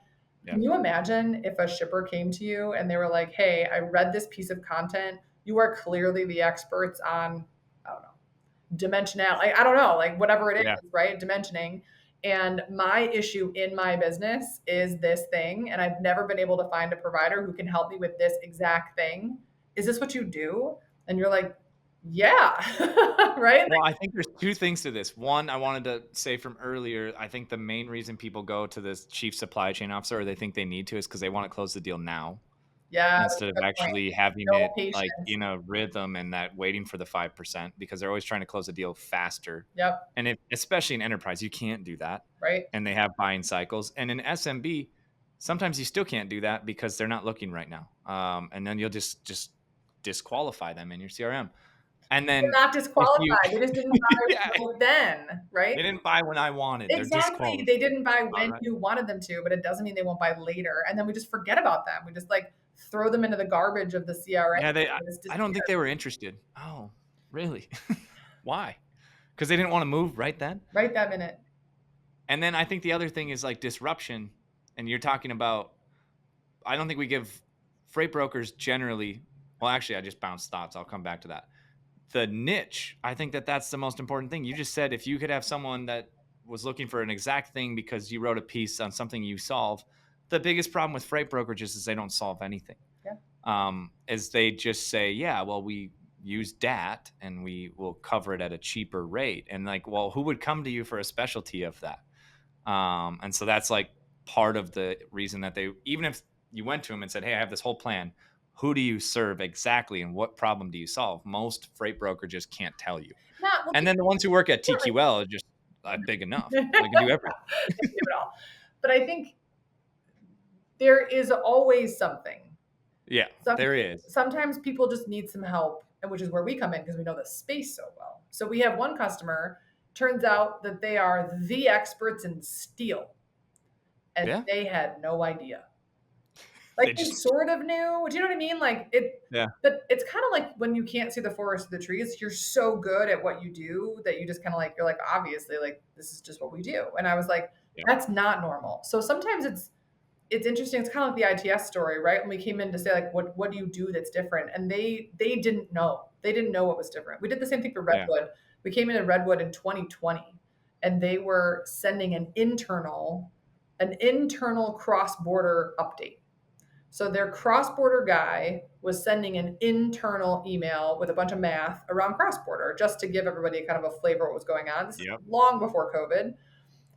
S3: can you imagine if a shipper came to you and they were like, hey, I read this piece of content. You are clearly the experts on, I don't know, dimensionality. I don't know, like whatever it is, right? Dimensioning. And my issue in my business is this thing. And I've never been able to find a provider who can help me with this exact thing. Is this what you do? And you're like, Yeah. Right?
S2: Well, I think there's two things to this. One, I wanted to say from earlier, I think the main reason people go to this chief supply chain officer or they think they need to is because they want to close the deal now
S3: Yeah, that's
S2: instead
S3: a
S2: of
S3: good point.
S2: actually having
S3: No
S2: it like
S3: patience.
S2: in a rhythm and that waiting for the 5% because they're always trying to close the deal faster.
S3: Yep.
S2: And if, especially in enterprise, you can't do that.
S3: Right.
S2: And they have buying cycles. And in SMB, sometimes you still can't do that because they're not looking right now. And then you'll just disqualify them in your CRM. And
S3: They're
S2: then
S3: not
S2: if you,
S3: disqualified. They just didn't
S2: yeah,
S3: buy right then, right?
S2: they didn't buy when I wanted. They're
S3: Exactly.
S2: disqualified.
S3: They didn't buy
S2: All
S3: when
S2: right.
S3: you wanted them to, but it doesn't mean they won't buy later. And then we just forget about them. We just like throw them into the garbage of the CRM.
S2: Yeah,
S3: They just
S2: I don't
S3: disappear.
S2: think they were interested. Oh, really? Why? Because they didn't want to move right then.
S3: Right that minute.
S2: And then I think the other thing is like disruption. And you're talking about, I don't think we give freight brokers generally, well, actually, I just bounced thoughts. I'll come back to that. The niche, I think that's the most important thing. You just said if you could have someone that was looking for an exact thing because you wrote a piece on something you solve, the biggest problem with freight brokerages is they don't solve anything.
S3: Yeah.
S2: Is they just say, yeah, well, we use DAT and we will cover it at a cheaper rate. And like, well, who would come to you for a specialty of that? And so that's like part of the reason that they, even if you went to them and said, hey, I have this whole plan, who do you serve exactly and what problem do you solve? Most freight brokerages can't tell you.
S3: Not well,
S2: And then the ones who work at TQL are just big enough. They can do everything.
S3: they can do it all. But I think there is always something.
S2: Yeah, there is.
S3: Sometimes people just need some help, and which is where we come in because we know the space so well. So we have one customer, turns out that they are the experts in steel. And
S2: Yeah.
S3: they had no idea. Like they sort of knew. Do you know what I mean? Like it.
S2: Yeah.
S3: But it's kind of like when you can't see the forest of the trees. You're so good at what you do that you just kind of like you're like obviously like this is just what we do. And I was like, that's not normal. So sometimes it's interesting. It's kind of like the ITS story, right? When we came in to say like what do you do that's different, and they didn't know. They didn't know what was different. We did the same thing for Redwood. Yeah. We came into Redwood in 2020, and they were sending an internal cross-border update. So their cross-border guy was sending an internal email with a bunch of math around cross-border just to give everybody kind of a flavor of what was going on. This is long before COVID.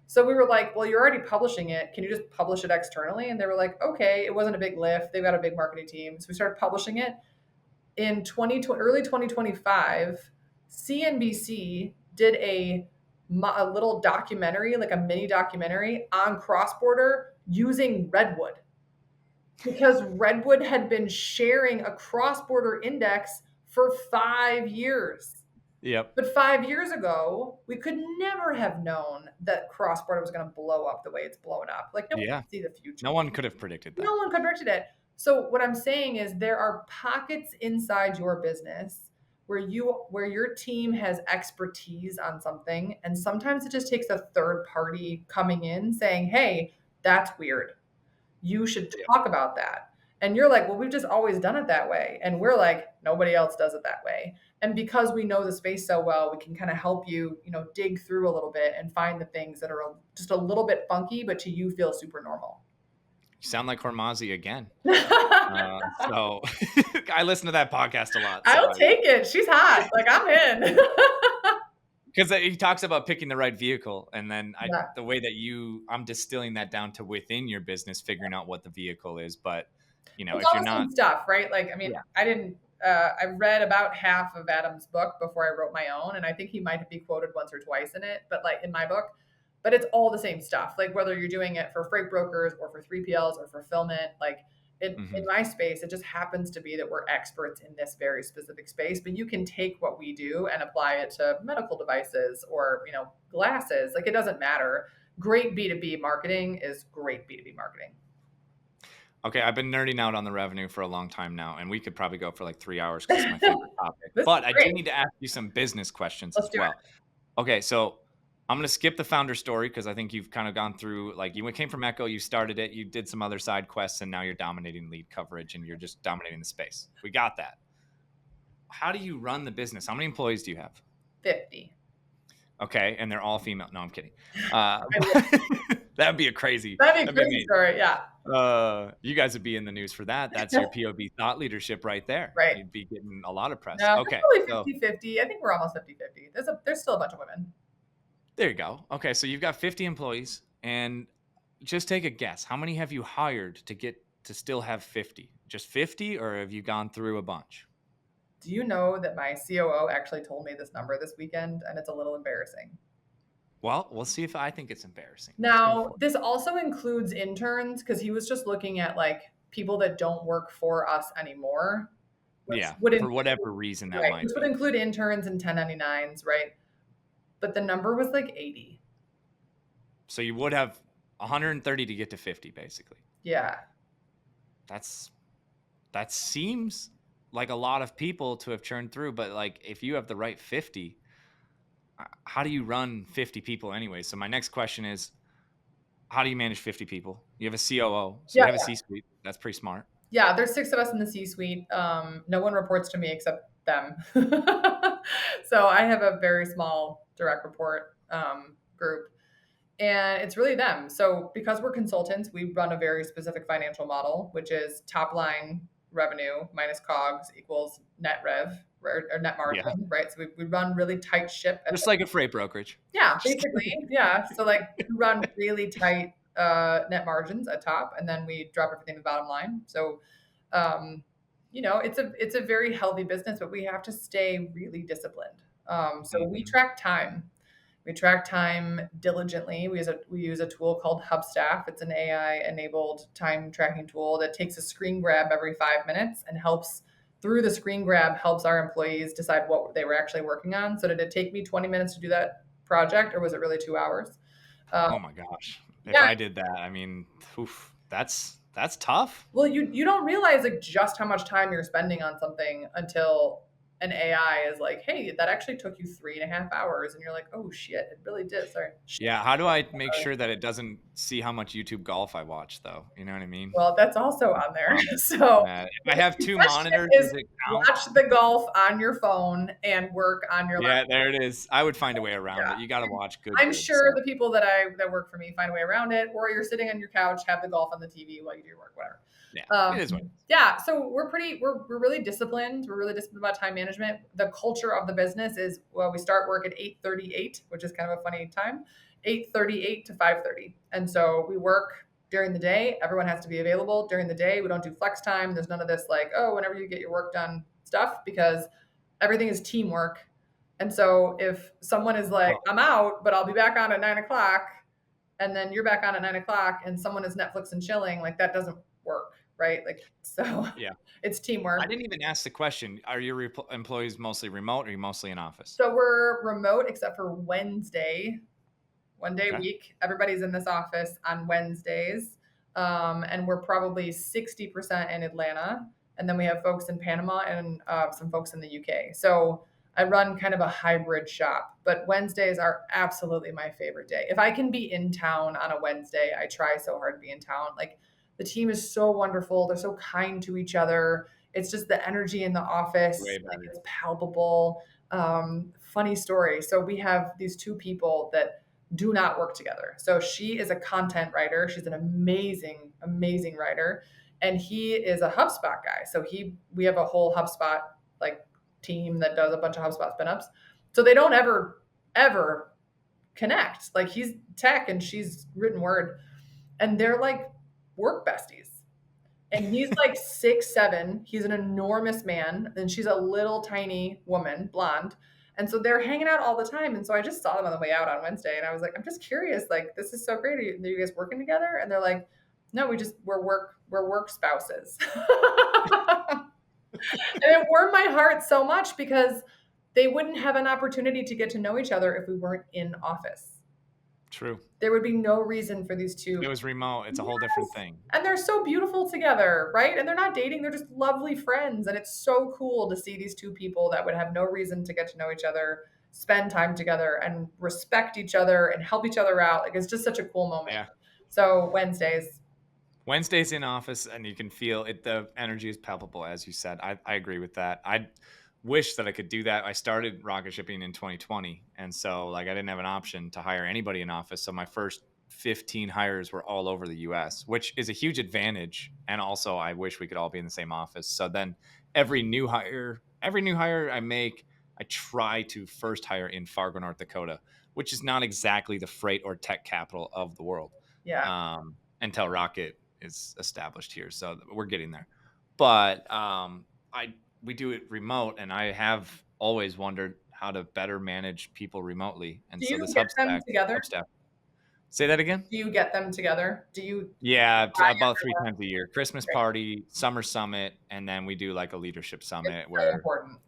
S3: So we were like, well, you're already publishing it. Can you just publish it externally? And they were like, okay, it wasn't a big lift. They've got a big marketing team. So we started publishing it. In early 2025, CNBC did a little documentary, like a mini documentary on cross-border using Redwood. Because Redwood had been sharing a cross-border index for 5 years.
S2: Yep.
S3: But 5 years ago, we could never have known that cross-border was going to blow up the way it's blown up. Like, no one could see the future.
S2: No one could have predicted that.
S3: No one could have predicted it. So what I'm saying is there are pockets inside your business where your team has expertise on something, and sometimes it just takes a third party coming in saying, hey, that's weird. You should talk about that. And you're like, well, we've just always done it that way. And we're like, nobody else does it that way. And because we know the space so well, we can kind of help you, dig through a little bit and find the things that are just a little bit funky, but to you feel super normal.
S2: You sound like Hormozzi again. So I listen to that podcast a lot. So
S3: I'll take it. She's hot. Like I'm in.
S2: Because he talks about picking the right vehicle, and then the way that I'm distilling that down to within your business, figuring out what the vehicle is. But
S3: it's if you're not stuff, right? Like, I mean, I read about half of Adam's book before I wrote my own, and I think he might be quoted once or twice in it, but like in my book. But it's all the same stuff. Like whether you're doing it for freight brokers or for 3PLs or fulfillment, like in my space, it just happens to be that we're experts in this very specific space. But you can take what we do and apply it to medical devices or glasses. Like it doesn't matter. Great B2B marketing is great B2B marketing.
S2: Okay, I've been nerding out on the revenue for a long time now, and we could probably go for like 3 hours because it's my favorite topic. But I do need to ask you some business questions as well. Okay, so I'm going to skip the founder story because I think you've kind of gone through, like you came from Echo, you started it, you did some other side quests, and now you're dominating lead coverage and you're just dominating the space. We got that. How do you run the business? How many employees do you have?
S3: 50.
S2: Okay, and they're all female. No, I'm kidding.
S3: I wish.
S2: That'd be a crazy.
S3: That'd be a
S2: That'd be
S3: crazy
S2: amazing.
S3: story. Yeah.
S2: You guys would be in the news for that. That's your POV thought leadership right there.
S3: Right.
S2: You'd be getting a lot of press.
S3: No,
S2: Okay,
S3: probably
S2: so
S3: 50-50. I think we're almost 50-50. There's still a bunch of women.
S2: there you go. Okay, so you've got 50 employees, and just take a guess. How many have you hired to get to still have 50? Just 50, or have you gone through a bunch?
S3: Do you know that my COO actually told me this number this weekend, and it's a little embarrassing?
S2: Well, we'll see if I think it's embarrassing.
S3: Now, this also includes interns because he was just looking at like people that don't work for us anymore.
S2: Yeah, for whatever reason that might
S3: Which would include interns and 1099s, right? But the number was like 80.
S2: So you would have 130 to get to 50, basically.
S3: Yeah.
S2: That seems like a lot of people to have churned through, but like if you have the right 50, how do you run 50 people anyway? So my next question is, how do you manage 50 people? You have a COO, so you have a C-suite. That's pretty smart.
S3: Yeah, there's 6 of us in the C-suite. No one reports to me except them. So I have a very small direct report group, and it's really them. So because we're consultants, we run a very specific financial model, which is top line revenue minus COGS equals net rev or net margin, right? So we run really tight ship.
S2: Just like a freight brokerage.
S3: Yeah, basically. Yeah. So like we run really tight net margins at top, and then we drop everything to the bottom line. So it's a very healthy business, but we have to stay really disciplined. So we track time. We track time diligently. We use a tool called Hubstaff. It's an AI-enabled time tracking tool that takes a screen grab every 5 minutes and helps our employees decide what they were actually working on. So did it take me 20 minutes to do that project, or was it really 2 hours?
S2: Oh my gosh! If I did that, I mean, that's tough.
S3: Well, you don't realize like just how much time you're spending on something until an AI is like, hey, that actually took you 3.5 hours. And you're like, oh shit, it really did. Sorry.
S2: Yeah. How do I make sure that it doesn't see how much YouTube golf I watch though? You know what I mean?
S3: Well, that's also on there. So
S2: if I have 2 monitors, does it count?
S3: Watch the golf on your phone and work on your laptop.
S2: There it is. I would find a way around it. You got to watch good.
S3: I'm sure the people that work for me find a way around it, or you're sitting on your couch, have the golf on the TV while you do your work, whatever.
S2: Yeah, it is what it is.
S3: Yeah, so we're really disciplined. We're really disciplined about time management. The culture of the business is, well, we start work at 8:38, which is kind of a funny time, 8:38 to 5:30. And so we work during the day. Everyone has to be available during the day. We don't do flex time. There's none of this like, oh, whenever you get your work done stuff, because everything is teamwork. And so if someone is like, I'm out, but I'll be back on at 9:00, and then you're back on at 9:00 and someone is Netflix and chilling, like that doesn't work. Right? Like, so it's teamwork.
S2: I didn't even ask the question. Are your employees mostly remote, or are you mostly in office?
S3: So we're remote except for Wednesday, one day a week. Everybody's in this office on Wednesdays. And we're probably 60% in Atlanta. And then we have folks in Panama and some folks in the UK. So I run kind of a hybrid shop, but Wednesdays are absolutely my favorite day. If I can be in town on a Wednesday, I try so hard to be in town. Like, the team is so wonderful. They're so kind to each other. It's just the energy in the office. Like, it's palpable. Funny story. So we have these 2 people that do not work together. So she is a content writer. She's an amazing, amazing writer. And he is a HubSpot guy. So we have a whole HubSpot like team that does a bunch of HubSpot spin-ups. So they don't ever connect. Like, he's tech and she's written word. And they're like work besties. And he's like 6'7". He's an enormous man, and she's a little tiny woman, blonde. And so they're hanging out all the time. And so I just saw them on the way out on Wednesday, and I was like, I'm just curious, like, this is so great. Are you guys working together? And they're like, no, we're work spouses. And it warmed my heart so much, because they wouldn't have an opportunity to get to know each other if we weren't in office.
S2: True.
S3: There would be no reason for these 2.
S2: It was remote. It's a whole different thing.
S3: And they're so beautiful together, right? And they're not dating. They're just lovely friends. And it's so cool to see these 2 people that would have no reason to get to know each other, spend time together and respect each other and help each other out. Like, it's just such a cool moment. Yeah. So
S2: Wednesdays in office, and you can feel it. The energy is palpable, as you said. I agree with that. wish that I could do that. I started rocket shipping in 2020, and so like I didn't have an option to hire anybody in office. So my first 15 hires were all over the US, which is a huge advantage. And also I wish we could all be in the same office. So then every new hire I make, I try to first hire in Fargo, North Dakota, which is not exactly the freight or tech capital of the world.
S3: Yeah.
S2: Until Rocket is established here. So we're getting there. But I we do it remote, and I have always wondered how to better manage people remotely. And
S3: Do
S2: so
S3: you
S2: this
S3: get them together?
S2: Hubstaff. Say that again.
S3: Do you get them together? Do you
S2: Yeah,
S3: buy
S2: about 3
S3: everyone?
S2: times a year. Christmas
S3: Great.
S2: party, summer summit, and then we do like a leadership
S3: It's
S2: summit
S3: so
S2: where
S3: important.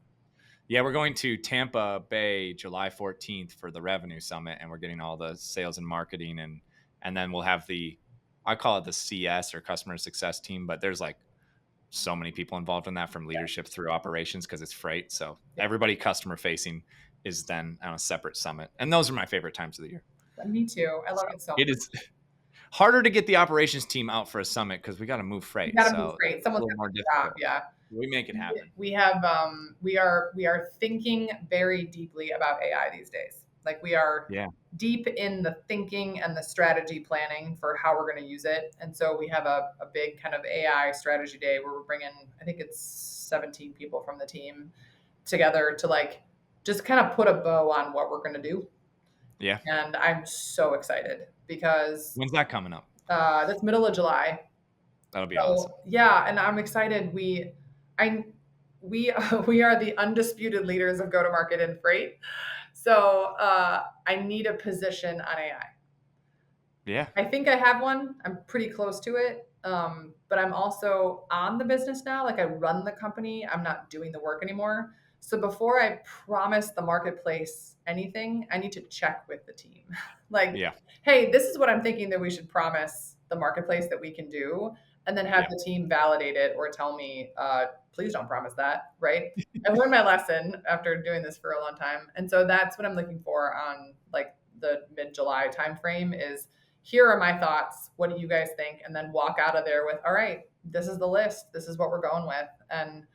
S2: yeah, we're going to Tampa Bay July 14th for the revenue summit, and we're getting all the sales and marketing, and then we'll have I call it the CS or customer success team, but there's like so many people involved in that, from leadership through operations, because it's freight. So
S3: Yeah.
S2: everybody customer facing is then on a separate summit, and those are my favorite times of the year.
S3: Me too. I love it so
S2: It
S3: much.
S2: is harder to get the operations team out for a summit because we got to move
S3: You
S2: freight.
S3: gotta
S2: So
S3: move great.
S2: it's a
S3: Someone's
S2: little more
S3: got to stop.
S2: difficult.
S3: Yeah.
S2: We make it happen.
S3: We have we are thinking very deeply about AI these days. Like we are
S2: Yeah.
S3: deep in the thinking and the strategy planning for how we're going to use it. And so we have a big kind of AI strategy day where we're bringing, I think it's 17 people from the team together to like just kind of put a bow on what we're going to do.
S2: Yeah.
S3: And I'm so excited because
S2: When's that coming up?
S3: that's middle of July.
S2: That'll be
S3: So,
S2: awesome.
S3: yeah, and I'm excited. We are the undisputed leaders of go to market and freight. So I need a position on AI.
S2: Yeah.
S3: I think I have one. I'm pretty close to it. But I'm also on the business now. Like I run the company. I'm not doing the work anymore. So before I promise the marketplace anything, I need to check with the team. Like,
S2: Yeah.
S3: hey, this is what I'm thinking that we should promise the marketplace that we can do, and then have
S2: Yeah.
S3: the team validate it or tell me, please don't promise that, right? I learned my lesson after doing this for a long time. And so that's what I'm looking for on like the mid-July timeframe is here are my thoughts. What do you guys think? And then walk out of there with, all right, this is the list. This is what we're going with. And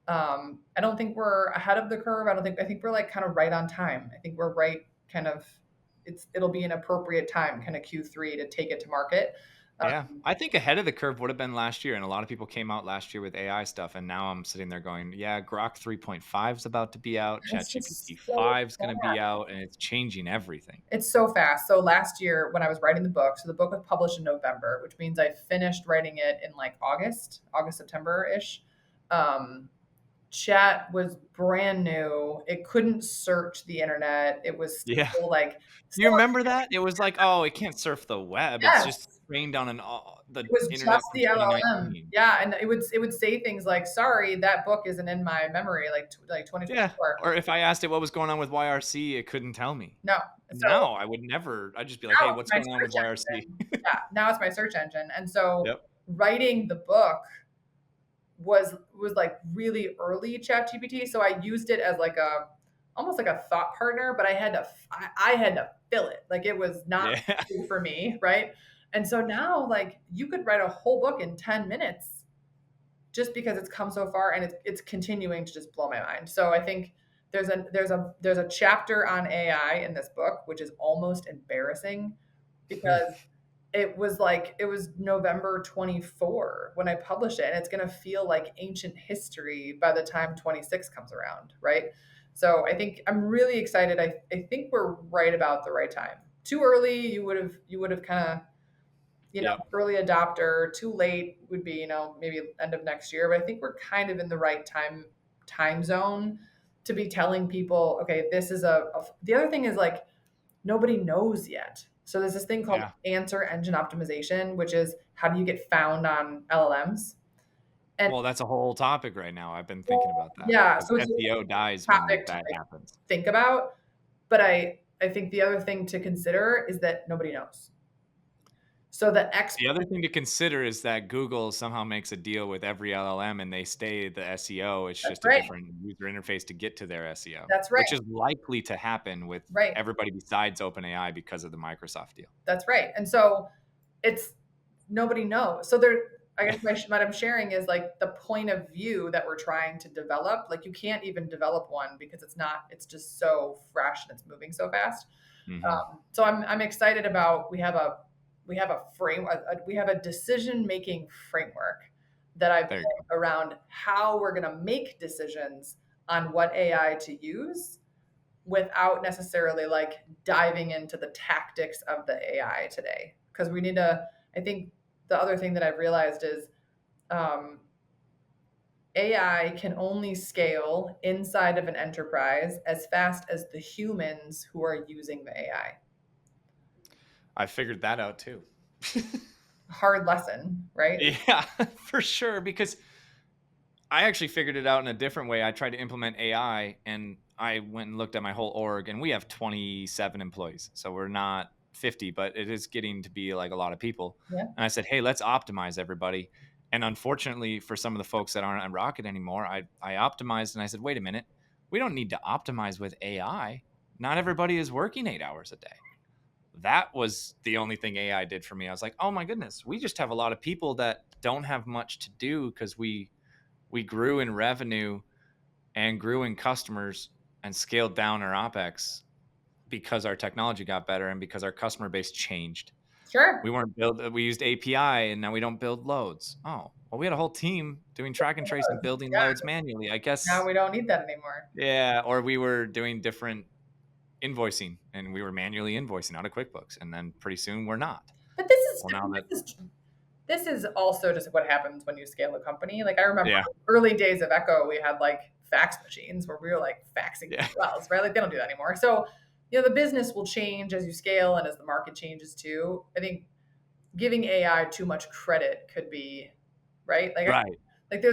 S3: I don't think we're ahead of the curve. I think we're like kind of right on time. I think we're right kind of it'll be an appropriate time, kind of Q3 to take it to market.
S2: Yeah. I think ahead of the curve would have been last year. And a lot of people came out last year with AI stuff. And now I'm sitting there going, yeah, Grok 3.5 is about to be out.
S3: It's just
S2: ChatGPT
S3: so
S2: 5 is going to
S3: fast.
S2: be out, and it's changing everything.
S3: It's so fast. So last year when I was writing the book, so the book was published in November, which means I finished writing it in like August, September-ish. Chat was brand new. It couldn't search the internet. It was still
S2: Yeah.
S3: like
S2: You remember that? It was like, oh, it can't surf the web. It's just
S3: yes.
S2: trained on the
S3: It was
S2: internet
S3: just
S2: from
S3: the LLM.
S2: 2019.
S3: Yeah, and it would say things like, "Sorry, that book isn't in my memory." Like
S2: Yeah.
S3: 2024.
S2: Or if I asked it what was going on with YRC, it couldn't tell me.
S3: No. So
S2: Now I would never. I'd just be like, hey,
S3: now
S2: what's
S3: it's my
S2: going on with
S3: search
S2: YRC?
S3: engine. Yeah, now it's my search engine. And so
S2: Yep.
S3: writing the book was like really early ChatGPT. So I used it as like almost like a thought partner, but I had to fill it. Like it was not
S2: Yeah.
S3: for me, right? And so now like you could write a whole book in 10 minutes just because it's come so far and it's continuing to just blow my mind. So I think there's a chapter on AI in this book, which is almost embarrassing because it was November 24 when I published it, and it's going to feel like ancient history by the time 26 comes around, right? So I think I'm really excited. I think we're right about the right time. Too early, you would have kind of,
S2: Yep.
S3: early adopter. Too late would be, maybe end of next year. But I think we're kind of in the right time zone to be telling people, okay, this is the other thing is like nobody knows yet. So there's this thing called answer engine optimization, which is how do you get found on LLMs? And
S2: Well, that's a whole topic right now. I've been thinking about that.
S3: yeah,
S2: 'Cause
S3: so it's
S2: SEO
S3: a
S2: dies when
S3: topic to
S2: that happens.
S3: think about. But I think the other thing to consider is that nobody knows. So the
S2: The other thing to consider is that Google somehow makes a deal with every LLM and they stay the SEO. It's
S3: That's
S2: just a
S3: right.
S2: different user interface to get to their SEO.
S3: That's right.
S2: Which is likely to happen with
S3: Right.
S2: everybody besides OpenAI because of the Microsoft deal.
S3: That's right. And so it's nobody knows. So I guess what I'm sharing is like the point of view that we're trying to develop. Like you can't even develop one because it's just so fresh and it's moving so fast.
S2: Hmm.
S3: So I'm excited about we have a frame we have a decision making framework that I've
S2: There you
S3: built around how we're going to make decisions on what AI to use without necessarily like diving into the tactics of the AI today. Because we need to, I think the other thing that I've realized is um, AI can only scale inside of an enterprise as fast as the humans who are using the AI.
S2: I figured that out too.
S3: Hard lesson, right?
S2: Yeah, for sure. Because I actually figured it out in a different way. I tried to implement AI and I went and looked at my whole org, and we have 27 employees. So we're not 50, but it is getting to be like a lot of people.
S3: Yeah.
S2: And I said, hey, let's optimize everybody. And unfortunately, for some of the folks that aren't on Rocket anymore, I optimized and I said, wait a minute, we don't need to optimize with AI. Not everybody is working 8 hours a day. That was the only thing AI did for me. I was like, oh my goodness, we just have a lot of people that don't have much to do because we grew in revenue and grew in customers and scaled down our OpEx because our technology got better and because our customer base changed.
S3: Sure.
S2: We used API and now we don't build loads. Oh, well, we had a whole team doing track and trace and building
S3: Yeah.
S2: loads manually. I
S3: Now
S2: guess,
S3: we don't need that anymore.
S2: yeah. Or we were doing different invoicing and we were manually invoicing out of QuickBooks. And then pretty soon we're not.
S3: But this is
S2: Well, now that,
S3: this is also just what happens when you scale a company. Like I remember
S2: yeah.
S3: early days of Echo, we had like fax machines where we were like faxing
S2: Yeah.
S3: files, right? Like they don't do that anymore. So, you know, the business will change as you scale and as the market changes too. I think giving AI too much credit could be, right?
S2: Right.
S3: Like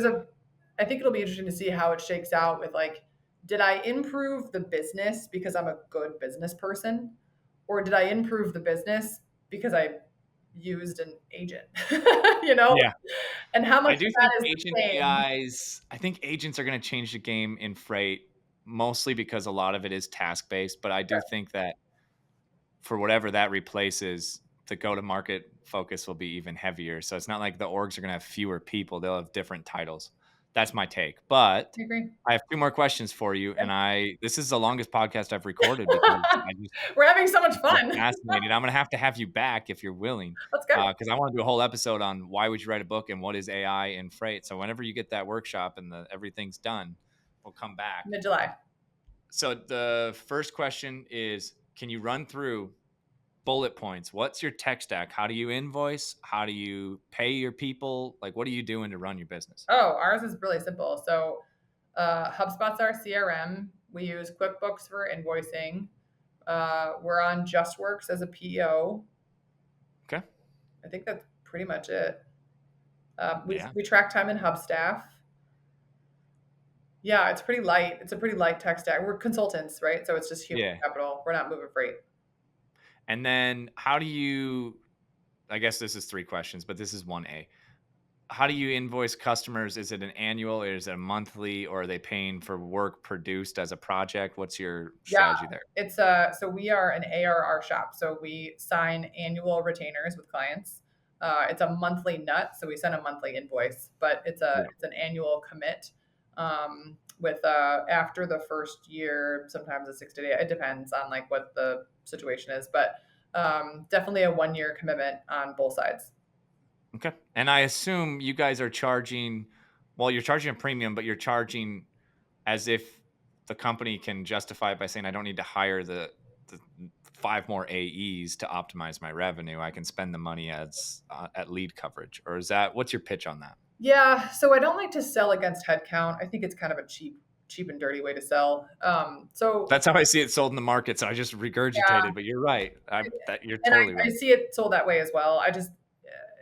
S3: I think it'll be interesting to see how it shakes out with like, did I improve the business because I'm a good business person? Or did I improve the business because I used an agent? You know?
S2: Yeah.
S3: And how much
S2: I
S3: of
S2: do
S3: that
S2: think
S3: is the
S2: agent
S3: same?
S2: AIs, I think agents are going to change the game in freight, mostly because a lot of it is task based. But I do think that for whatever that replaces, the go to market focus will be even heavier. So it's not like the orgs are going to have fewer people, they'll have different titles. That's my take. But
S3: I agree.
S2: I have two more questions for you. And this is the longest podcast I've recorded because I just
S3: We're having so much
S2: I'm
S3: fun.
S2: fascinated. I'm going to have you back if you're willing,
S3: Let's go.
S2: because I want to do a whole episode on why would you write a book and what is AI in freight. So whenever you get that workshop and everything's done, we'll come back.
S3: Mid-July.
S2: So the first question is, can you run through bullet points? What's your tech stack? How do you invoice? How do you pay your people? Like, what are you doing to run your business?
S3: Oh, ours is really simple. So HubSpot's our CRM. We use QuickBooks for invoicing. We're on JustWorks as a PO.
S2: Okay.
S3: I think that's pretty much it.
S2: Yeah.
S3: We track time in Hubstaff. Yeah, it's pretty light. It's a pretty light tech stack. We're consultants, right? So it's just human
S2: Yeah.
S3: capital. We're not moving freight.
S2: And then how do you, I guess this is three questions, but this is 1A. How do you invoice customers? Is it an annual, or is it a monthly, or are they paying for work produced as a project? What's your strategy there?
S3: It's so we are an ARR shop. So we sign annual retainers with clients. It's a monthly nut, so we send a monthly invoice, but it's an annual commit. With after the first year, sometimes a 60 day. It depends on like what the situation is, but definitely a 1 year commitment on both sides.
S2: Okay. And I assume you guys are charging, well, you're charging a premium, but you're charging as if the company can justify it by saying, I don't need to hire the 5 more AEs to optimize my revenue. I can spend the money as at lead coverage. Or is that, what's your pitch on that?
S3: Yeah. So I don't like to sell against headcount. I think it's kind of a cheap and dirty way to sell. So
S2: That's how I see it sold in the market. So I just regurgitated, but you're right. You're totally
S3: I
S2: right.
S3: see it sold that way as well.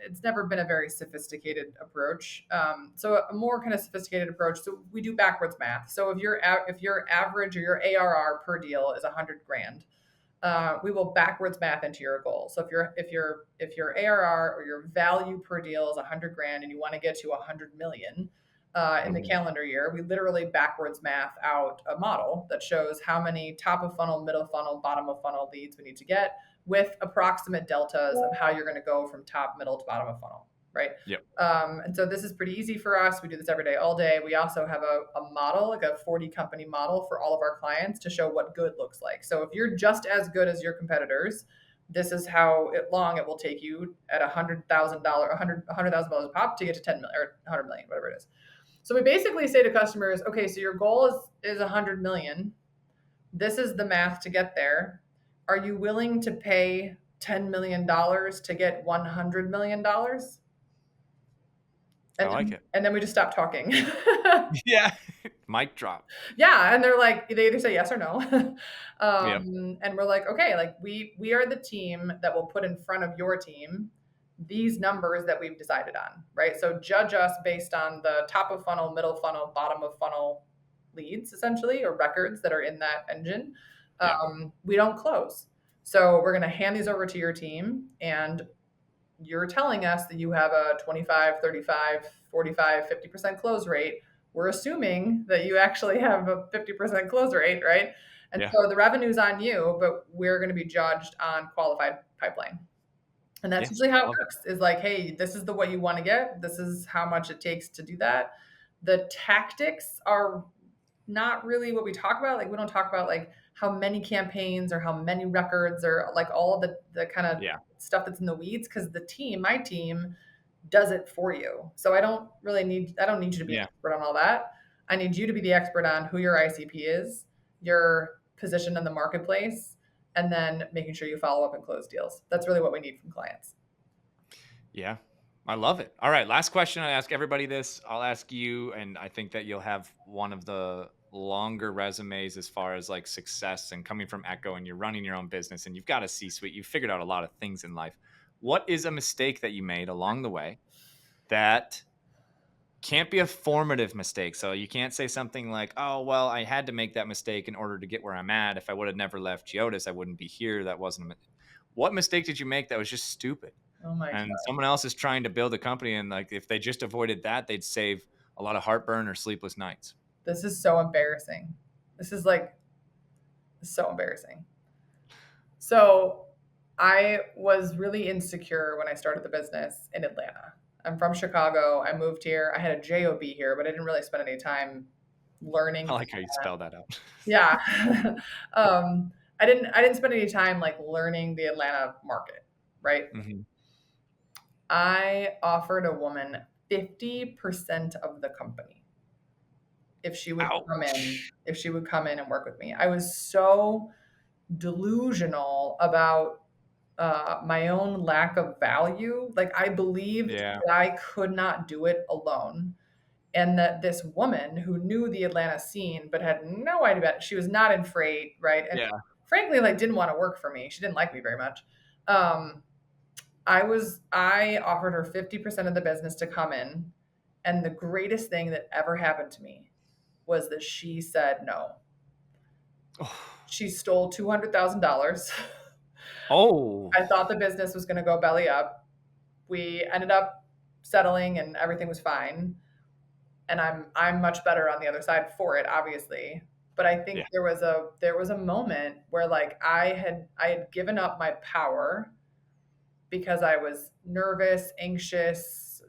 S3: It's never been a very sophisticated approach. So a more kind of sophisticated approach. So we do backwards math. So if your average or your ARR per deal is 100 grand, we will backwards math into your goal. So if your ARR or your value per deal is 100 grand and you want to get to 100 million in the calendar year, we literally backwards math out a model that shows how many top of funnel, middle funnel, bottom of funnel leads we need to get with approximate deltas of how you're going to go from top, middle to bottom of funnel. right?
S2: Yep.
S3: And so this is pretty easy for us. We do this every day, all day. We also have a model, like a 40 company model for all of our clients to show what good looks like. So if you're just as good as your competitors, this is how long it will take you at $100,000 a pop to get to 10 million or 100 million, whatever it is. So we basically say to customers, okay, so your goal is 100 million. This is the math to get there. Are you willing to pay $10 million to get $100 million?
S2: I like it.
S3: And then we just stop talking.
S2: Yeah. Mic drop.
S3: Yeah. And they're like, they either say yes or no.
S2: Yep.
S3: And we're like, okay, like we are the team that will put in front of your team these numbers that we've decided on, right? So judge us based on the top of funnel, middle funnel, bottom of funnel leads, essentially, or records that are in that engine.
S2: Yeah.
S3: We don't close. So we're going to hand these over to your team, and you're telling us that you have a 25, 35, 45, 50% close rate. We're assuming that you actually have a 50% close rate, right? And
S2: Yeah.
S3: so the revenue's on you, but we're going to be judged on qualified pipeline. And that's usually how it works, is like, hey, this is what you want to get. This is how much it takes to do that. The tactics are not really what we talk about. Like, we don't talk about like how many campaigns or how many records or like all of the kind of stuff that's in the weeds, because my team does it for you. So I don't need you to be an expert on all that. I need you to be the expert on who your ICP is, your position in the marketplace, and then making sure you follow up and close deals. That's really what we need from clients.
S2: Yeah, I love it. All right, last question. I ask everybody this. I'll ask you, and I think that you'll have one of the longer resumes as far as like success and coming from Echo, and you're running your own business and you've got a C-suite. You've figured out a lot of things in life. What is a mistake that you made along the way that can't be a formative mistake? So you can't say something like, oh, well, I had to make that mistake in order to get where I'm at. If I would have never left Geodis, I wouldn't be here. That wasn't what mistake did you make that was just stupid?
S3: Oh my
S2: and
S3: God.
S2: Someone else is trying to build a company, and like if they just avoided that, they'd save a lot of heartburn or sleepless nights.
S3: This is so embarrassing. This is like so embarrassing. So I was really insecure when I started the business in Atlanta. I'm from Chicago. I moved here. I had a job here, but I didn't really spend any time learning.
S2: I like how you spell that out.
S3: Yeah. I didn't spend any time like learning the Atlanta market, right?
S2: Mm-hmm.
S3: I offered a woman 50% of the company if she would come in and work with me. I was so delusional about my own lack of value. Like, I believed that I could not do it alone. And that this woman who knew the Atlanta scene, but had no idea about it, she was not in freight, right? And frankly, like, didn't want to work for me. She didn't like me very much. I offered her 50% of the business to come in. And the greatest thing that ever happened to me was that she said no. She stole $200,000.
S2: Oh.
S3: I thought the business was going to go belly up. We ended up settling and everything was fine. And I'm much better on the other side for it, obviously. But I think there was a moment where like I had given up my power because I was nervous, anxious,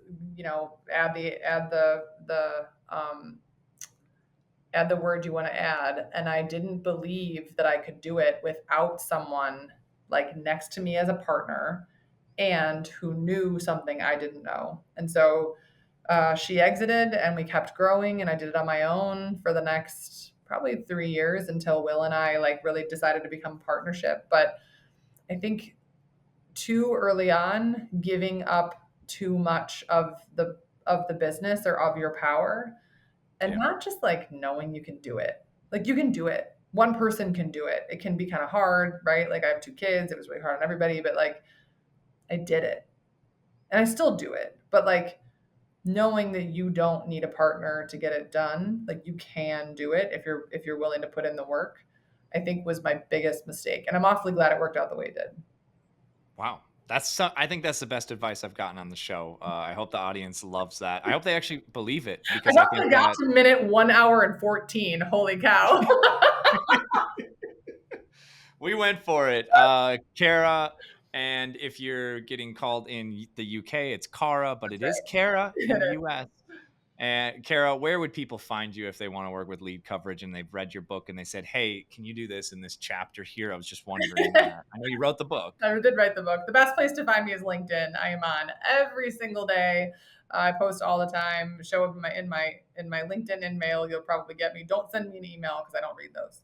S3: add the word you want to add. And I didn't believe that I could do it without someone like next to me as a partner and who knew something I didn't know. And so she exited and we kept growing, and I did it on my own for the next probably 3 years until Will and I like really decided to become partnership. But I think too early on, giving up too much of the business or of your power, and not just like knowing you can do it. Like, you can do it. One person can do it. It can be kind of hard, right? Like, I have 2 kids. It was really hard on everybody, but like I did it and I still do it. But like knowing that you don't need a partner to get it done, like you can do it if you're willing to put in the work, I think was my biggest mistake. And I'm awfully glad it worked out the way it did.
S2: Wow. I think that's the best advice I've gotten on the show. I hope the audience loves that. I hope they actually believe it, because I think
S3: got to minute 1 hour and 14. Holy cow.
S2: We went for it. Kara, And if you're getting called in the UK, it's Cara, but it
S3: That's
S2: is Kara in
S3: It
S2: the
S3: is.
S2: US. And Kara, where would people find you if they want to work with lead coverage and they've read your book and they said, "Hey, can you do this in this chapter here?" I was just wondering. I know you wrote the book.
S3: I did write the book. The best place to find me is LinkedIn. I am on every single day. I post all the time. Show up in my LinkedIn InMail. You'll probably get me. Don't send me an email because I don't read those.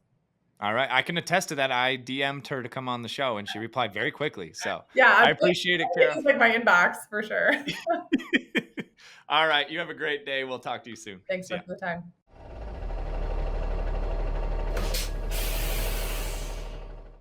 S2: All right. I can attest to that. I DM'd her to come on the show and she replied very quickly. So
S3: Yeah,
S2: I appreciate it, Kara.
S3: It's like my inbox for sure.
S2: All right. You have a great day. We'll talk to you soon.
S3: Thanks
S2: See ya.
S3: for the time.